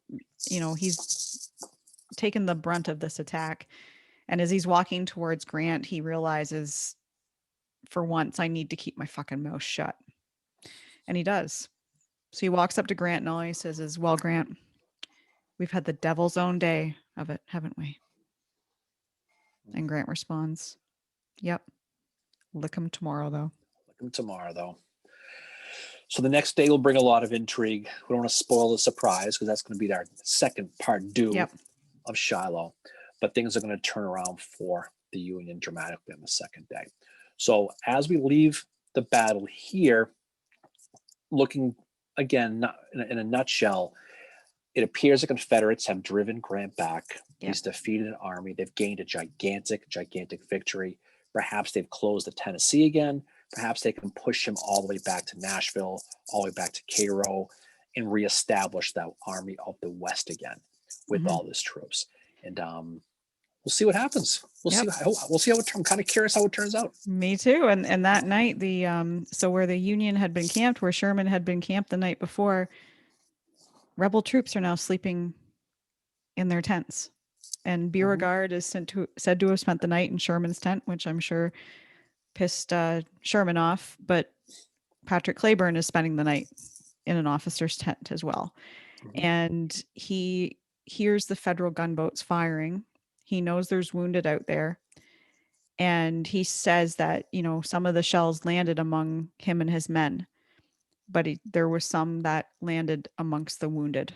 he's taken the brunt of this attack. And as he's walking towards Grant, he realizes, for once, I need to keep my fucking mouth shut. And he does. So he walks up to Grant and all he says is, well, Grant, we've had the devil's own day of it, haven't we? And Grant responds, yep. Lick him tomorrow, though. Lick him tomorrow, though. So the next day will bring a lot of intrigue. We don't want to spoil the surprise because that's going to be our second part due of Shiloh. But things are going to turn around for the Union dramatically on the second day. So as we leave the battle here, looking again in a nutshell, it appears the Confederates have driven Grant back. He's defeated an army. They've gained a gigantic victory. Perhaps they've closed the Tennessee again. Perhaps they can push him all the way back to Nashville, all the way back to Cairo, and reestablish that army of the West again with all his troops. And we'll see what happens. We'll see how it. I'm kind of curious how it turns out. Me too. And that night, so where the Union had been camped, where Sherman had been camped the night before, rebel troops are now sleeping in their tents. And Beauregard is said to have spent the night in Sherman's tent, which I'm sure pissed Sherman off. But Patrick Cleburne is spending the night in an officer's tent as well. And he hears the Federal gunboats firing. He knows there's wounded out there. And he says that, some of the shells landed among him and his men, but there were some that landed amongst the wounded,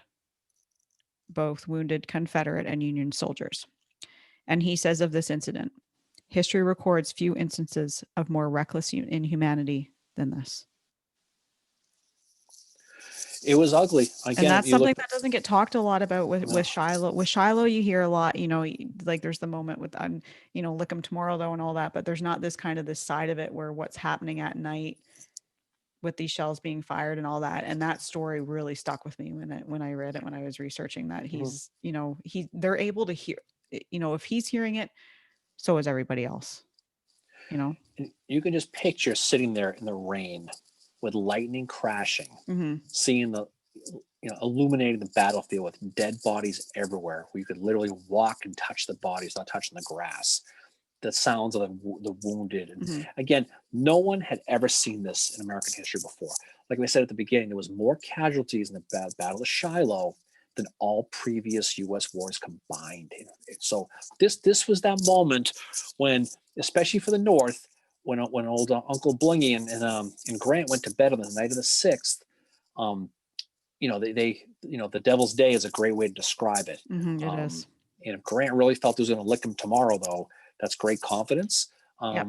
both wounded Confederate and Union soldiers. And he says of this incident, history records few instances of more reckless inhumanity than this. It was ugly. Again, and that's something that doesn't get talked a lot about with Shiloh. With Shiloh, you hear a lot, like there's the moment with, lick 'em tomorrow though and all that, but there's not this kind of this side of it where what's happening at night with these shells being fired and all that. And that story really stuck with me when I read it, when I was researching that. He's, they're able to hear, if he's hearing it, so is everybody else. you know. And you can just picture sitting there in the rain with lightning crashing, seeing the, illuminating the battlefield with dead bodies everywhere, where you could literally walk and touch the bodies, not touching the grass. The sounds of the wounded. And again, no one had ever seen this in American history before. Like we said at the beginning, there was more casualties in the Battle of Shiloh than all previous U.S. wars combined. So this was that moment when, especially for the North, when old Uncle Blingy and Grant went to bed on the night of the 6th. The Devil's Day is a great way to describe it. It is. And if Grant really felt he was going to lick him tomorrow, though, that's great confidence. Yep.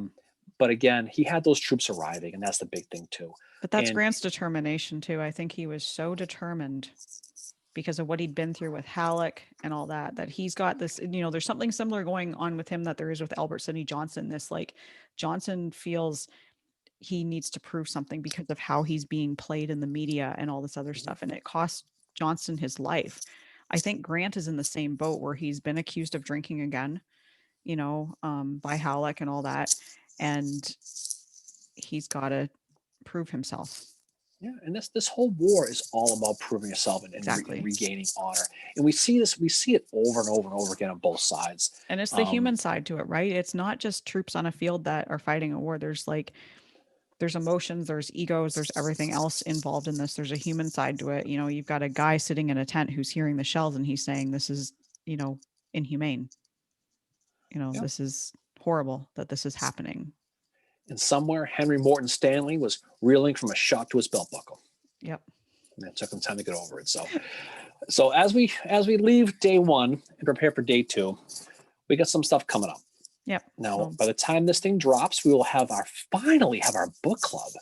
But again, he had those troops arriving, and that's the big thing too. But that's Grant's determination too. I think he was so determined because of what he'd been through with Halleck and all that, that he's got this, there's something similar going on with him that there is with Albert Sidney Johnson. This, like, Johnson feels he needs to prove something because of how he's being played in the media and all this other stuff. And it cost Johnson his life. I think Grant is in the same boat where he's been accused of drinking again, by Halleck and all that. And he's got to prove himself. Yeah, and this whole war is all about proving yourself and regaining honor. And we see it over and over and over again on both sides. And it's the human side to it, right? It's not just troops on a field that are fighting a war. There's emotions, there's egos, there's everything else involved in this. There's a human side to it. You've got a guy sitting in a tent who's hearing the shells and he's saying, this is, inhumane. This is horrible that this is happening. And somewhere Henry Morton Stanley was reeling from a shot to his belt buckle. Yep. And it took him time to get over it. So as we leave day 1 and prepare for day 2, we got some stuff coming up. Yep. Now, by the time this thing drops, we will finally have our book club.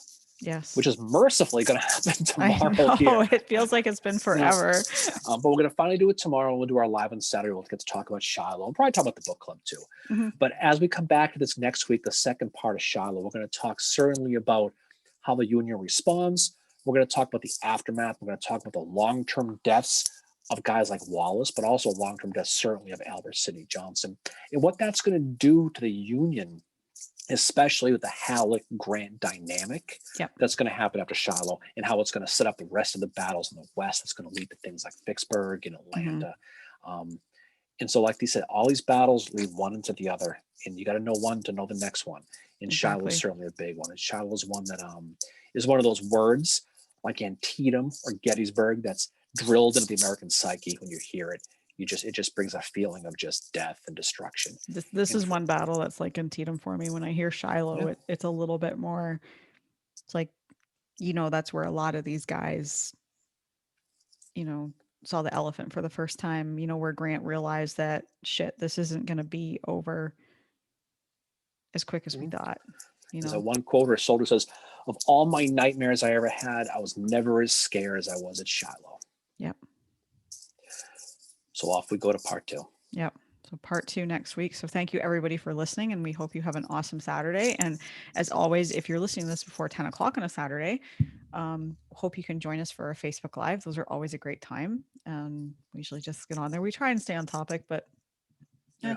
Yes. Which is mercifully going to happen tomorrow. Here. It feels like it's been forever. But we're going to finally do it tomorrow. We'll do our live on Saturday. We'll get to talk about Shiloh. We'll probably talk about the book club too. But as we come back to this next week, the second part of Shiloh, we're going to talk certainly about how the Union responds. We're going to talk about the aftermath. We're going to talk about the long-term deaths of guys like Wallace, but also long-term deaths certainly of Albert Sidney Johnson, and what that's going to do to the Union, especially with the Halleck-Grant dynamic that's going to happen after Shiloh, and how it's going to set up the rest of the battles in the West. That's going to lead to things like Vicksburg and Atlanta. And so, like they said, all these battles lead one into the other, and you got to know one to know the next one. And Shiloh is certainly a big one. And Shiloh is one that is one of those words like Antietam or Gettysburg that's drilled into the American psyche. When you hear it, it just brings a feeling of just death and destruction. This is one battle that's like Antietam for me. When I hear Shiloh, it's a little bit more, it's like, that's where a lot of these guys, saw the elephant for the first time, where Grant realized that shit, this isn't going to be over as quick as we thought. There's a one quote where a soldier says, "Of all my nightmares I ever had, I was never as scared as I was at Shiloh." Yep. So off we go to part 2. Yep. So part 2 next week. So thank you everybody for listening, and we hope you have an awesome Saturday. And as always, if you're listening to this before 10 o'clock on a Saturday, hope you can join us for our Facebook Live. Those are always a great time. We usually just get on there. We try and stay on topic, but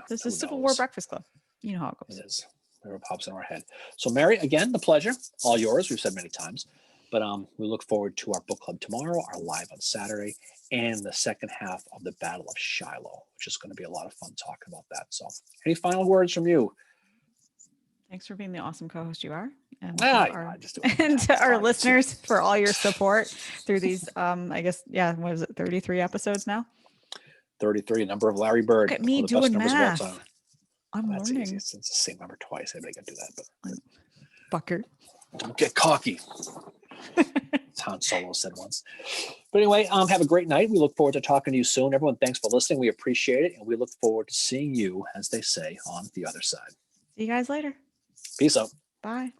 this is Civil War Breakfast Club. You know how it goes. It is. Whatever pops in our head. So Mary, again, the pleasure. All yours. We've said many times. But we look forward to our book club tomorrow, our live on Saturday, and the second half of the Battle of Shiloh, which is going to be a lot of fun talking about that. So any final words from you? Thanks for being the awesome co-host you are. And to our listeners for all your support through these, what is it, 33 episodes now? 33, a number of Larry Bird. Look at me doing math. I'm learning. Easy. It's the same number twice. Everybody can do that. But Bucker. Don't get cocky. Han Solo said once. But anyway, have a great night. We look forward to talking to you soon. Everyone, thanks for listening. We appreciate it. And we look forward to seeing you, as they say, on the other side. See you guys later. Peace out. Bye.